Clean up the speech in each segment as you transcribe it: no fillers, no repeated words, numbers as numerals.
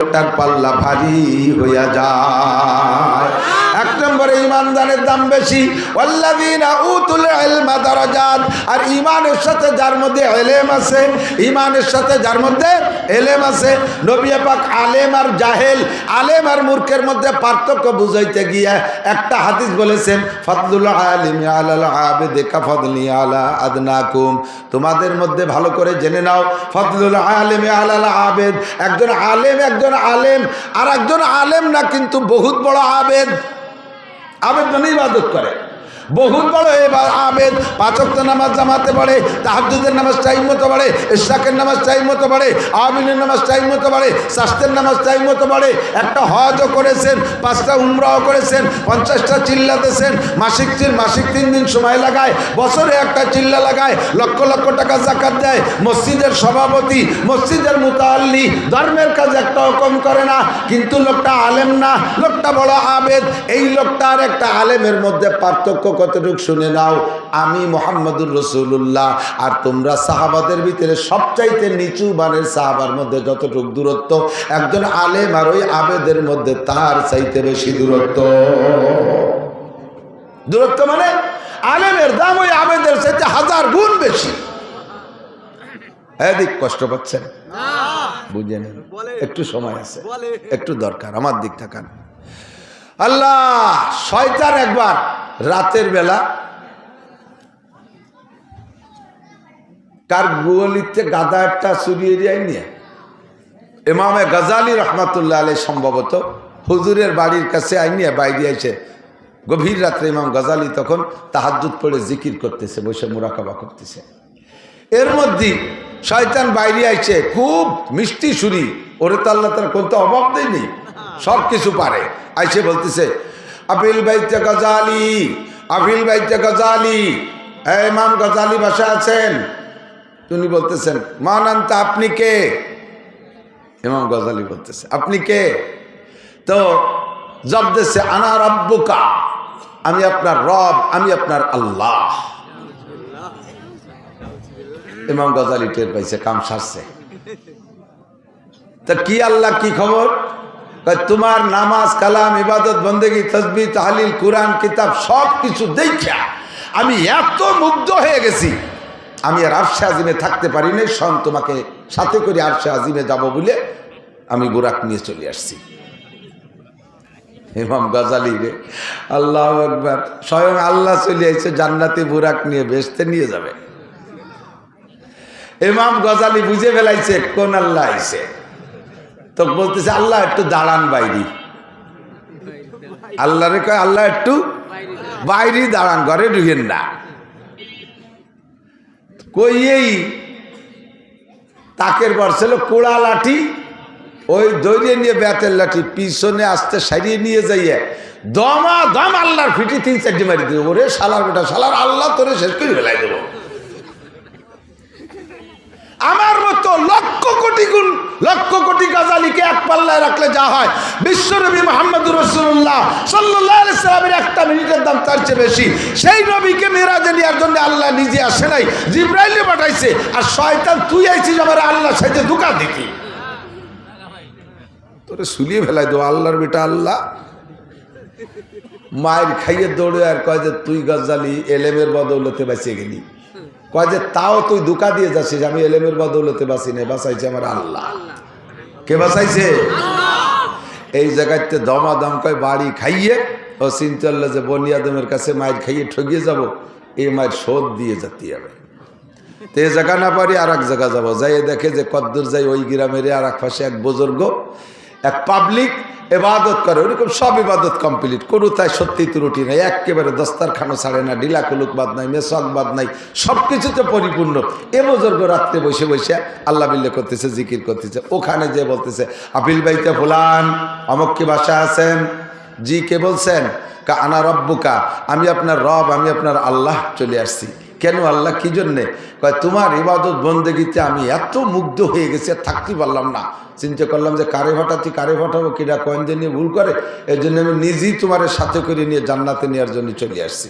তার পাল্লা ভারী হইয়া যায়। এক নম্বরে ইমানদারের দাম বেশি, ওয়াল্লাযীনা উতুল ইলমা দারাজাত। আর ইমানের সাথে যার মধ্যে ইলম আছে, ইমানের সাথে যার মধ্যে ইলম আছে। নবী পাক আলেম আর জাহেল, আলেম আর মূর্খের মধ্যে পার্থক্য বুঝাইতে গিয়ে একটা হাদিস বলেছেন, ফাদলুল আলিমি আলাল আবিদি কাফাদলি আলা আদনাকুম। তোমাদের মধ্যে ভালো করে জেনে নাও, ফাদলুল আলিমি আলাল আবিদ, একজন আলেম আর একজন আলেম না কিন্তু বহুত বড় আবেদ। আবেদ মানে ইবাদত করে, বহুত বড় আবেদ। 5 ওয়াক্ত নামাজ জামাতে পড়ে, তাহাজ্জুদের নামাজ টাইম মতো পড়ে, ইশরাকের নামাজ টাইম মতো পড়ে, আমিনের নামাজ টাইম মতো পড়ে, শাস্তের নামাজ টাইম মতো পড়ে। একটা হজও করেছেন, 5টা উমরাও করেছেন, 50টা চিল্লা দিয়েছেন, মাসিক 3 দিন সময় লাগায়, বছরে একটা চিল্লা লাগায়, লক্ষ লক্ষ টাকা যাকাত দেয়, মসজিদের সভাপতি, মসজিদের মুতাআল্লি, ধর্মের কাজ একটাও কম করে না। কিন্তু লোকটা আলেম না, লোকটা বড় আবেদ। এই লোকটা আর একটা আলেমের মধ্যে পার্থক্য কতটুকু শুনে নাও। আমি মুহাম্মদুর রাসূলুল্লাহ আর তোমরা সাহাবাদের ভিতরে সবচাইতে নিচু মানের সাহাবার মধ্যে যতটুকু দূরত্ব, একজন আলেম আর ওই আবেদের মধ্যে তার চাইতে বেশি দূরত্ব। দূরত্ব মানে আলেমের দাম ওই আবেদের চাইতে 1000 গুণ বেশি। এদিক কষ্ট পাচ্ছেন? বুঝে নেন, একটু সময় আছে, একটু দরকার, আমার দিক থাকান। আল্লাহ, শয়তান একবার রাতের বেলা কার গোয়ালিতে গাদা একটা চুরিয়ে যায় নিয়ে ইমামে গাজালি রহমাতুল্লাহ আলাইহি সম্ভবত হুজুরের বাড়ির কাছে আইনিয়ে বাইরে আইছে। গভীর রাত্রে ইমাম গাজালি তখন তাহাজ্জুদ পড়ে জিকির করতেছে, বসে মুরাকাবা করতেছে। এর মধ্যে শয়তান বাইরে আইছে, খুব মিষ্টি সুরি, ওরে তো আল্লাহ তার কোন তো অভাব দেয়নি, সব কিছু পারে। আইসে বলতেছে, আফিল বাইতে গাজালি, আফিল বাইতে গাজালি, ইমাম গাজালি বাসা আছেন? উনি বলতেছেন, মান আনতা, আপনি কে? ইমাম গাজালি বলতেছে, আপনি কে? তো জব দিচ্ছে, আনা রব্বুকা, আমি আপনার রব, আমি আপনার আল্লাহ। ইমাম গাজালি টের পাইছে, কাম সারছে। তা কি আল্লাহ, কি খবর? তোমার নামাজ, কালাম, ইবাদত, বন্দেগী, তসবিহ, তাহলিল, কুরআন, কিতাব সব কিছু দেখা আমি এত মুগ্ধ হয়ে গেছি, আমি আর আরশে আজিমে থাকতে পারি নাই। স্বয়ং তোমাকে সাথে করে আরশে আজিমে যাব বলে আমি বুরাক নিয়ে চলে আসছি। ইমাম গাজালি রে, আল্লাহু আকবার, স্বয়ং আল্লাহ চলে আসছে জান্নাতে বুরাক নিয়ে, বেহেশতে নিয়ে যাবে। ইমাম গাজালি বুঝে ফেলাইছে কোন আল্লাহ আইছে। তো বলতেছে, আল্লাহ একটু দাঁড়ান বাইরি। আল্লাহ রে কয়, আল্লাহ একটু বাইরে দাঁড়ান, ঘরে ঢুকেন না। কইয়েই তাকের বর্ষেল কোড়া লাঠি, ওই দৌড়িয়ে নিয়ে বেতের লাঠি পিছনে আসতে সারিয়ে নিয়ে যাইয়ে দমা দম আল্লাহর ফিটি 3-4 মারি দিব। ওরে শালার বেটা, শালার আল্লাহ তোরে শেষ করে ফেলাই দেব। আমার মতো লক্ষ কোটি গাজালিকে এক পাল্লায় রাখলে যা হয়, বিশ্বনবী মুহাম্মদুর রাসূলুল্লাহ সাল্লাল্লাহু আলাইহি সাল্লামের একটা মিনিটের দাম তার চেয়ে বেশি। সেই নবীকে মেরাজে নেওয়ার জন্য আল্লাহ নিজে আসে নাই, জিবরাইলকে পাঠাইছে। আর শয়তান তুই আইছিস আমার আল্লাহ সাথে ধোঁকা দেখি, তোরে সুলিয়ে ফেলাই দেবো। আল্লাহর বেটা আল্লাহ মায়ের খাইয়ে দৌড়ে আর কয় যে তুই গাজালি এলেমের বদৌলতে বাঁচিয়ে গেলি। কয় যে তাও তুই ধোঁকা দিয়ে যাচ্ছিস, আমি এলেমের বদৌলতে বাঁচি নাই, বাঁচাইছে আমার আল্লাহ। কে বাঁচাইছে? এই জায়গাতে দমাদম কয় বাড়ি খাইয়ে ও চিন্তা করলো যে বনি আদমের কাছে মায়ের খাইয়ে ঠগিয়ে যাব, এই মায়ের শোধ দিয়ে যেতে হবে। তো এই জায়গা না পারি আর এক জায়গা যাবো, যাই দেখে যে কদ্দূর যাই ওই গ্রামের আর এক পাশে এক বুজুর্গ, এক পাবলিক ইবাদত করে। ওরকম সব ইবাদত কমপ্লিট, কোনো তাই সত্যি ত্রুটি নাই, একেবারে দস্তারখানো ছাড়ে না, ঢিলা কুলুক বাদ নাই, মেসক বাদ নাই, সব কিছুতে পরিপূর্ণ। এ বুজুর্গ রাত্রে বসে বসে আল্লাহ বিল্লাহ করতেছে, জিকির করতেছে। ওখানে যে বলতেছে, আপিল বাইতে ফুলান, অমক কি বাসা আছেন? জি, কে বলছেন? কা আনা রব্বুকা, আমি আপনার রব, আমি আপনার আল্লাহ চলে আসছি। কেন আল্লাহ, কি জন্যে? কয় তোমার ইবাদত বন্দেগীতে আমি এত মুগ্ধ হয়ে গেছি, আর থাকতে পারলাম না। চিন্তা করলাম যে কারে ফাটাবো, কিনা কয়েন দিয়ে নিয়ে ভুল করে, এর জন্য আমি নিজেই তোমার সাথে করে নিয়ে জান্নাতে নেওয়ার জন্য চলে আসছি।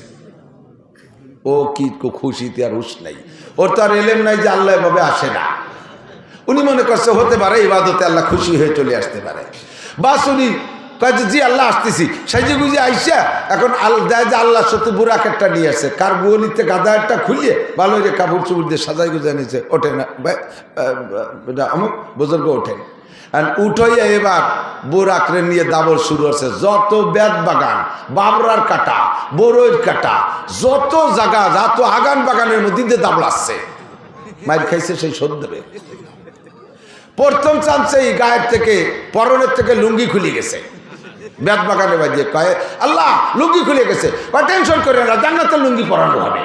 ও কি খুশিতে আর হুশ নাই, ওর তো আর এলেম নাই যে আল্লাহ এভাবে আসে না। উনি মনে করছে হতে পারে ইবাদতে আল্লাহ খুশি হয়ে চলে আসতে পারে। বাস উনি কয়েছে জি আল্লাহ আসতেছি, সাইজে গুজে আইসা এখন দেয় যে আল্লাহ সত্যি বুড়াক একটা নিয়ে আসছে, কার গুয়লিতে গাদা একটা খুলিয়ে ভালো যে কাপড় চুপড় দিয়ে সাজাই গুজা নিয়েছে, ওঠে না অমুক বুজুর্গ ওঠেন। আর উঠাইয়া এবার বোরাকরে নিয়ে দাবর শুরু হচ্ছে। যত বেত বাগান, বাবরার কাটা, বড়ইর কাটা, যত জায়গা, যত আগান বাগানের মধ্যে দিয়ে দাবলাচ্ছে। মাইর খাইছে সেই শোধ দেবে। প্রথম চান্সে এই গায়ের থেকে পরনের থেকে লুঙ্গি খুলে গেছে, বেত বাগানে বাজিয়ে কয়ে আল্লাহ লুঙ্গি খুলে গেছে, টেনশন করে না, জান্নাতের লুঙ্গি পরানো হবে।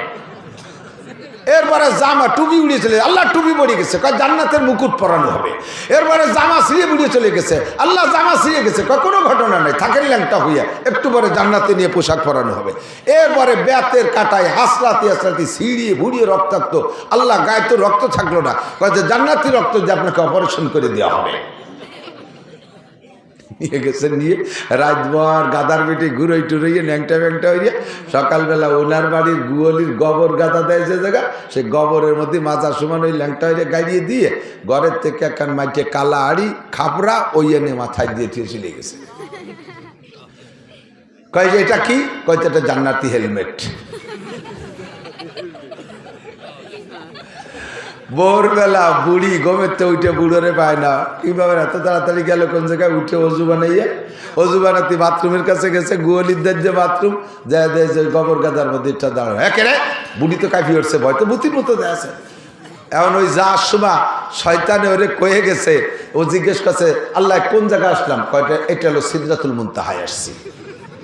এরপরে জামা টুপি উড়িয়ে চলে, আল্লাহ টুপি পড়ে গেছে, কয় জান্নাতের মুকুট পরানো হবে। এরপরে জামা ছিঁড়ে উড়িয়ে চলে গেছে, আল্লাহ জামা ছিঁড়ে গেছে, কয় কোনো ঘটনা নাই, থাকেন ল্যাংটা হইয়া, একটু পরে জান্নাতে নিয়ে পোশাক পরানো হবে। এরপরে বেতের কাটায় হাসলাতি হাসলাতি ছিঁড়িয়ে ভুড়িয়ে রক্তাক্ত, আল্লাহ গায়ে তো রক্ত থাকলো না, কয় যে জান্নাতি রক্ত দিয়ে আপনাকে অপারেশন করে দেওয়া হবে। নিয়ে গেছে, নিয়ে রাতভর গাদার বেটে ঘুরোই টুরোইয়ে ন্যাংটা ব্যাংটা হইয়া সকালবেলা ওনার বাড়ির গুয়লির গোবর গাদা দেয় যে জায়গা, সেই গোবরের মধ্যে মাথা সমান ওই ল্যাংটা হইয়া গাড়িয়ে দিয়ে ঘরের থেকে একখান মাইটে কালা আড়ি খাপড়া ওই এনে মাথায় দিয়ে দিয়ে চলে গেছে। কয় যে এটা কি? কয় এটা জান্নাতি হেলমেট। ভোরবেলা বুড়ি গমেতে উঠে বুড়োরে পায় না, কিভাবে এত তাড়াতাড়ি গেল কোন জায়গায় উঠে অজু বানাইয়া, অজু বানাতে বাথরুমের কাছে গেছে, গোয়ালিদের যে বাথরুম যায় দেয় যে গোবর গাদার মধ্যে এটা দাঁড়ানো, হ্যাঁ কেরে বুড়ি তো কাঁপি উঠছে, ভয় তো বুতির মতো দেয় আছে। এখন ওই যাওয়ার সময় শয়তানে ওরে কয়ে গেছে, ও জিজ্ঞেস করছে আল্লাহ কোন জায়গায় আসলাম? কয়টা এটা হলো সিদরাতুল মুনতাহায় আসছি,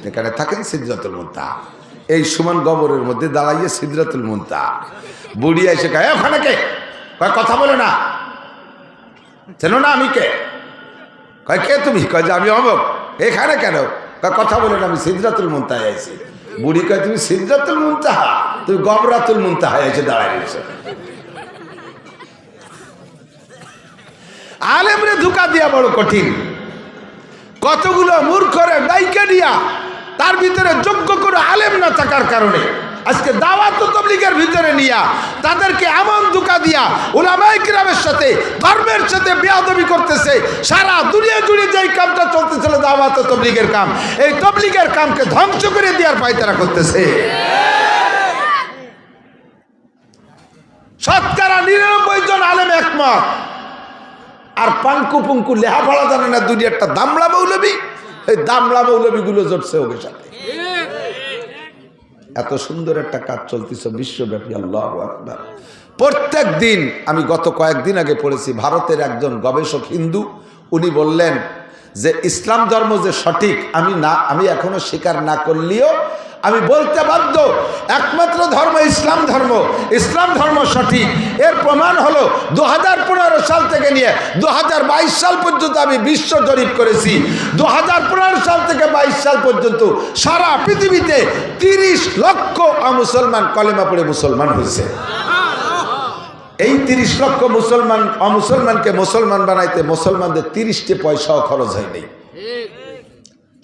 এখানে থাকেন সিদরাতুল মুনতাহা। এই সমান গোবরের মধ্যে দাঁড়াইয়ে সিদরাতুল মুনতাহা। বুড়ি এসে কয় ওখানে কে? কয় কথা বলে না, চেনো না আমি কে? কয় কে তুমি? কয় যে আমি অমুক। এখানে কেন? কয় কথা বলে না, আমি সিদরাতুল মুনতাহায় আইছি। বুড়ি কয় তুমি সিদরাতুল মুনতাহা, তুমি গবরাতুল মুনতাহায় এসে দাঁড়াই রয়েছে। আলেমরে ধোঁকা দিয়া বড় কঠিন। কতগুলো মূর্খরে ডাইকা দিয়া তার ভিতরে যোগ্য করে আলেম না থাকার কারণে আজকে দাওয়াত ও তাবলীগের ভিতরে নিয়া তাদেরকে এমন ধোঁকা দিয়া উলামায়ে কিরামের সাথে ধর্মের সাথে বেয়াদবি করতেছে। সারা দুনিয়া জুড়ে যেই কামটা চলতেছিল দাওয়াত ও তাবলীগের কাম, এই তাবলীগের কামকে ধ্বংস করে দেওয়ার পায়তারা করতেছে। শতকরা ৯৯ জন আলেম একমত, আর পাঙ্কু পুঙ্কু লেহাপড়া জানে না দুনিয়ারটা দামলা মৌলবী, এই দামলা মৌলবীগুলো জড়ছে ওদের সাথে। এত সুন্দর একটা কাজ চলতেছে বিশ্বব্যাপী। আল্লাহু আকবার। প্রত্যেক দিন, আমি গত কয়েকদিন আগে পড়েছি, ভারতের একজন গবেষক হিন্দু, উনি বললেন যে ইসলাম ধর্ম যে সঠিক আমি এখনো স্বীকার না করলেও আমি বলতে বাধ্য, একমাত্র ধর্ম ইসলাম ধর্ম, ইসলাম ধর্ম সঠিক। এর প্রমাণ হলো 2015 সাল থেকে নিয়ে 2022 সাল পর্যন্ত আমি বিশ্ব জরিপ করেছি। 2015 সাল থেকে 22 সাল পর্যন্ত সারা পৃথিবীতে 30 লক্ষ অমুসলমান কলেমা পড়ে মুসলমান হয়েছে। এই 30 লক্ষ অমুসলমানকে মুসলমান বানাইতে মুসলমানদের 30টি পয়সাও খরচ হয়নি।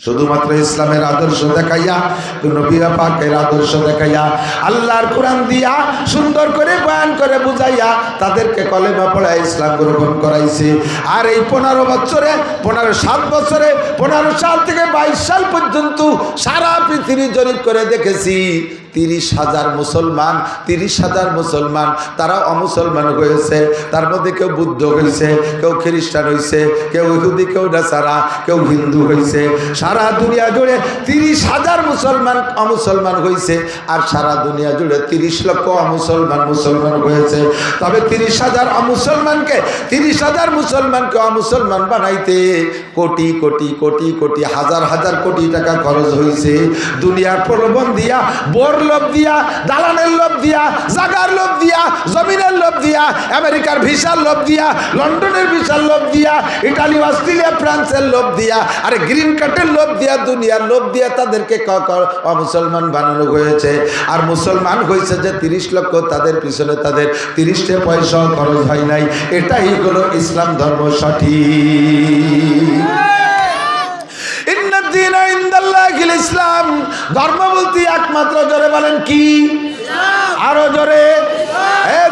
শুধুমাত্র ইসলামের আদর্শ দেখাইয়া, নবী পাকের আদর্শ দেখাইয়া, আল্লাহর কোরআন দিয়া সুন্দর করে বয়ান করে বুঝাইয়া তাদেরকে কলেমা পড়ায় ইসলাম গ্রহণ করাইছে। আর এই 7 বছরে 15 সাল থেকে 22 সাল পর্যন্ত সারা পৃথিবী জরিপ করে দেখেছি 30,000 মুসলমান তারা অমুসলমান হয়েছে। তার মধ্যে কেউ বুদ্ধ হয়েছে, কেউ খ্রিস্টান হয়েছে, কেউ ইহুদি, কেউ নাসারা, কেউ হিন্দু হয়েছে। সারা দুনিয়া জুড়ে 30,000 অমুসলমান হয়েছে, আর সারা দুনিয়া জুড়ে 30 লক্ষ মুসলমান হয়েছে। তবে 30,000 মুসলমানকে অমুসলমান বানাইতে কোটি কোটি কোটি কোটি হাজার কোটি টাকা খরচ হয়েছে। দুনিয়ার প্রলোভন দিয়া, বোর লোভ দিয়া, দালানের লোভ দিয়া, জাগার লোভ দিয়া, জমিনের লোভ দিয়া, আমেরিকার ভিসার লোভ দিয়া, লন্ডনের ভিসার লোভ দিয়া, ইটালি, অস্ট্রেলিয়া, ফ্রান্সের লোভ দিয়া, আর গ্রিন কার্ডের লোভ দিয়া, দুনিয়ার লোভ দিয়া তাদেরকে মুসলমান বানানো হয়েছে। আর মুসলমান হয়েছে যে 30 লক্ষ, তাদের পিছনে তাদের 30টা পয়সা খরচ হয় নাই। এটাই হলো ইসলাম ধর্ম সঠিক। ইসলাম ধর্ম বলতে একমাত্র, জোরে বলেন কি? আরো জোরে।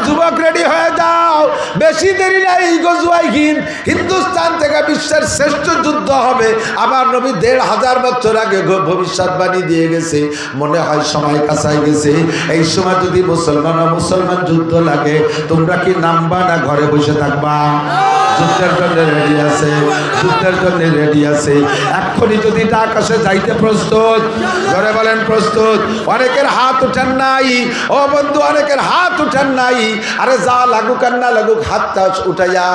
যুবক রেডি হয়ে যাও, বেশি দেরি নাই। গজওয়াই হিন্দ, হিন্দুস্তান থেকে বিশ্বের শ্রেষ্ঠ যুদ্ধ হবে। আমার নবী 1500 বছর আগে ভবিষ্যৎবাণী দিয়ে গেছে। মনে হয় সময় কাছাই গেছে। এই সময় যদি মুসলমান যুদ্ধ লাগে, তোমরা কি নামবা না ঘরে বসে থাকবা? যুদ্ধের জন্য রেডি আছে, যুদ্ধের জন্য রেডি আছে। এক্ষুনি যদি আকাশে যাইতে প্রস্তুত, ধরে বলেন প্রস্তুত। অনেকের হাত উঠান নাই ও বন্ধু, অনেকের হাত উঠান নাই। আরে যা লাগুক আর না লাগুক, হাতটা উঠাইয়া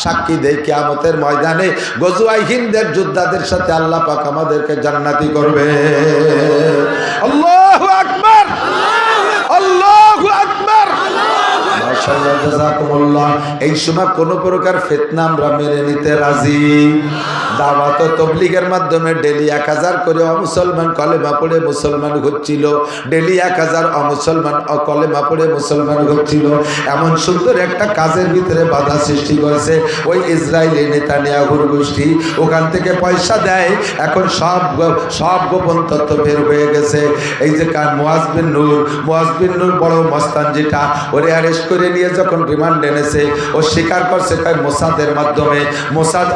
সাক্ষী দেয় কিয়ামতের ময়দানে গজওয়াই হিন্দের যোদ্ধাদের সাথে আল্লাহ পাক আমাদেরকে জান্নাতি করবে। আল্লাহু আকবার, আল্লাহু আকবার। মাশাআল্লাহ, জাযাকুমুল্লাহ। এই সময় কোন প্রকার ফিতনা আমরা মেনে নিতে রাজি। দাওয়াত ও তাবলীগের মাধ্যমে ডেলি 1000 করে অমুসলমান কলেমা পড়ে মুসলমান হচ্ছিল। ডেলি 1000 অমুসলমান কলেমা পড়ে মুসলমান হচ্ছিল। এমন সুন্দর একটা কাজের ভিতরে বাধা সৃষ্টি করেছে ওই ইসরায়েলি নেতানিয়াহুর গোষ্ঠী। ওখান থেকে পয়সা দেয়। এখন সব গোপন তথ্য বের হয়ে গেছে। এই যে মুয়াজ বিন নূর বড় মস্তান, যেটা ওরে অ্যারেস্ট করে নিয়ে যখন রিমান্ড এনেছে, ও স্বীকার করছে মোসাদের মাধ্যমে। মোসাদ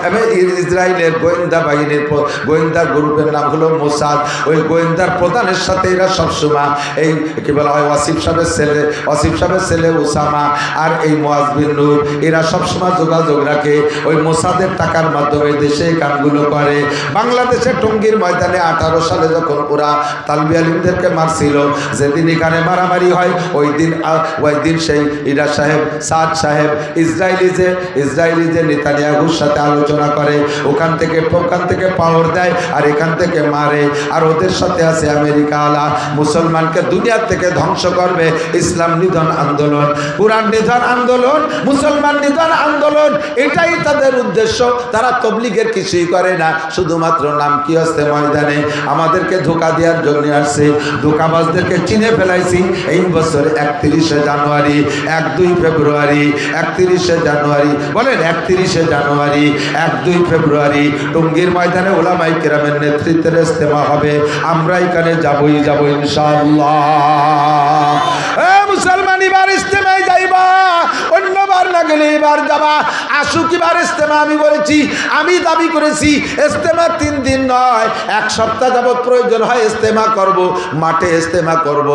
ইসরায়েলের গোয়েন্দা বাহিনীর গোয়েন্দা গ্রুপের নাম হলো মোসাদ। ওই গোয়েন্দার প্রধানের সাথে এরা সবসময় এই কি বলা হয়, ওয়াসিফ সাহেবের ছেলে উসামা আর এই মুয়াজ বিন নূর, এরা সবসময় যোগাযোগ রাখে। ওই মোসাদের টাকার মাধ্যমে দেশে এই কামগুলো করে। বাংলাদেশে টঙ্গীর ময়দানে 18 সালে যখন ওরা তালবি আলিমদেরকে মারছিল, যেদিন এখানে মারামারি হয়, ওই দিন সেই ইরা সাহেব, সাদ সাহেব ইসরায়েলি যে নেতানিয়াহুর সাথে আলোচনা করে, ওখান থেকে পাওয়ার দেয় আর এখান থেকে মারে। আর ওদের সাথে আছে আমেরিকা আলা। মুসলমানকে দুনিয়া থেকে ধ্বংস করবে। ইসলাম নিধন আন্দোলন, কুরআন নিধন আন্দোলন, মুসলমান নিধন আন্দোলন, এটাই তাদের উদ্দেশ্য। তারা তাবলীগের কিছুই করে না, শুধুমাত্র নাম কি আসছে ময়দানে আমাদেরকে ধোঁকা দেওয়ার জন্য আসছে। ধোঁকাবাজদেরকে চিনে ফেলাইছি এই বছর 31শে জানুয়ারি, 1-2 ফেব্রুয়ারি, 31শে জানুয়ারি, বলেন 31শে জানুয়ারি, 1-2 ফেব্রুয়ারি টঙ্গীর ময়দানে উলামায়ে কেরামের নেতৃত্বে ইজতেমা হবে। আমরা এখানে যাবই ইনশাআল্লাহ। মুসলমান এবার ইজতেমায় যাইবা, অন্যবার না গেলে এবার যাবা। আশুকিবার ইজতেমা আমি বলেছি, আমি দাবি করেছি ইজতেমা 3 দিন নয়, 1 সপ্তাহ যাবত প্রয়োজন হয় ইজতেমা করব, মাঠে ইজতেমা করব।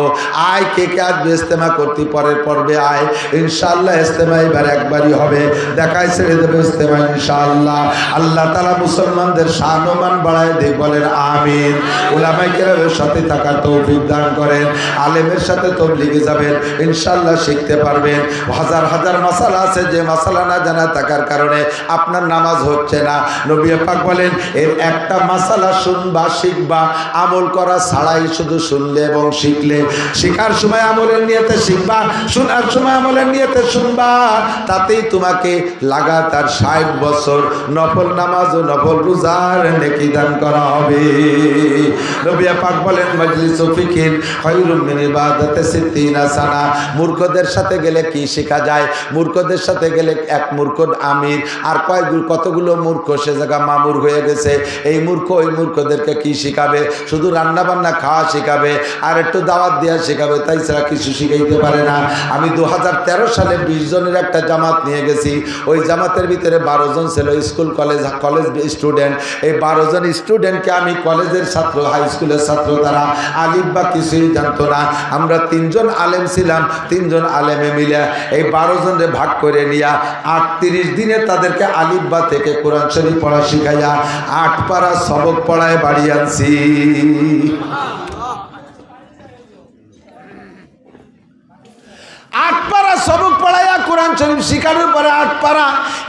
আয় কে আসবে ইজতেমা করতে, পরের পর্বে আয়। ইনশাআল্লাহ ইজতেমা এবার একবারই হবে, দেখাই ছেড়ে দেবে ইজতেমা ইনশাআল্লাহ। আল্লাহ তাআলা মুসলমানদের শান ও মান বাড়ায় দেয়, বলেন আমিন। উলামায়ে কেরামের সাথে থাকার তৌফিক দান করেন। আলেমের সাথে তাবলীগে যাবেন, ইনশাআল্লাহ শিখতে পারবেন। হাজার মাসালা আছে যে মাসালা না জানা থাকার কারণে আপনার নামাজ হচ্ছে না। নবী পাক বলেন, এর একটা মাসালা শুনবা, শিখবা, আমল করা ছাড়াই শুধু শুনলে এবং শিখলে। শিখার সময় আমলের নিয়তে শিখবা, শোনার সময় আমলের নিয়তে শুনবা, তাতেই তোমাকে লাগাতার 60 বছর নফল নামাজ ও নফল রোজার নেকি দান করা হবে। নবী পাক বলেন, মাজলিসু ফিকিন খায়রুম মিন ইবাদাতি 60 সানা। মূর্খদের সাথে গেলে কি শেখা যায়? মূর্খদের সাথে গেলে এক মূর্খ আমির আর কতগুলো মূর্খ সে জায়গা মামুর হয়ে গেছে। এই মূর্খ ওই মূর্খদেরকে কি শিখাবে? শুধু রান্না বান্না খাওয়া শিখাবে আর একটু দাওয়াত দেওয়া শিখাবে, তাই ছাড়া কিছু শিখাইতে পারে না। আমি 2013 সালে 20 জনের একটা জামাত নিয়ে গেছি। ওই জামাতের ভিতরে 12 জন ছিল স্কুল কলেজ স্টুডেন্ট। এই 12 জন স্টুডেন্টকে আমি কলেজের ছাত্র, হাই স্কুলের ছাত্র, তারা আলিফ বা কিছুই জানতো না। আমরা 3 জন আলেম ছিলাম, 3 জন আলেমে মিলে এই 12 জনরে ভাগ করে নিয়া 38 দিনে তাদেরকে আলিফ বা থেকে কোরআন শরীফ পড়া শিখাইয়া 8 পারা সবক পড়ায় বাড়ি আনছি। 8 পারা সবক পড়াইয়া কোরআন শরীফ শিখানোর পরে 8 পারা,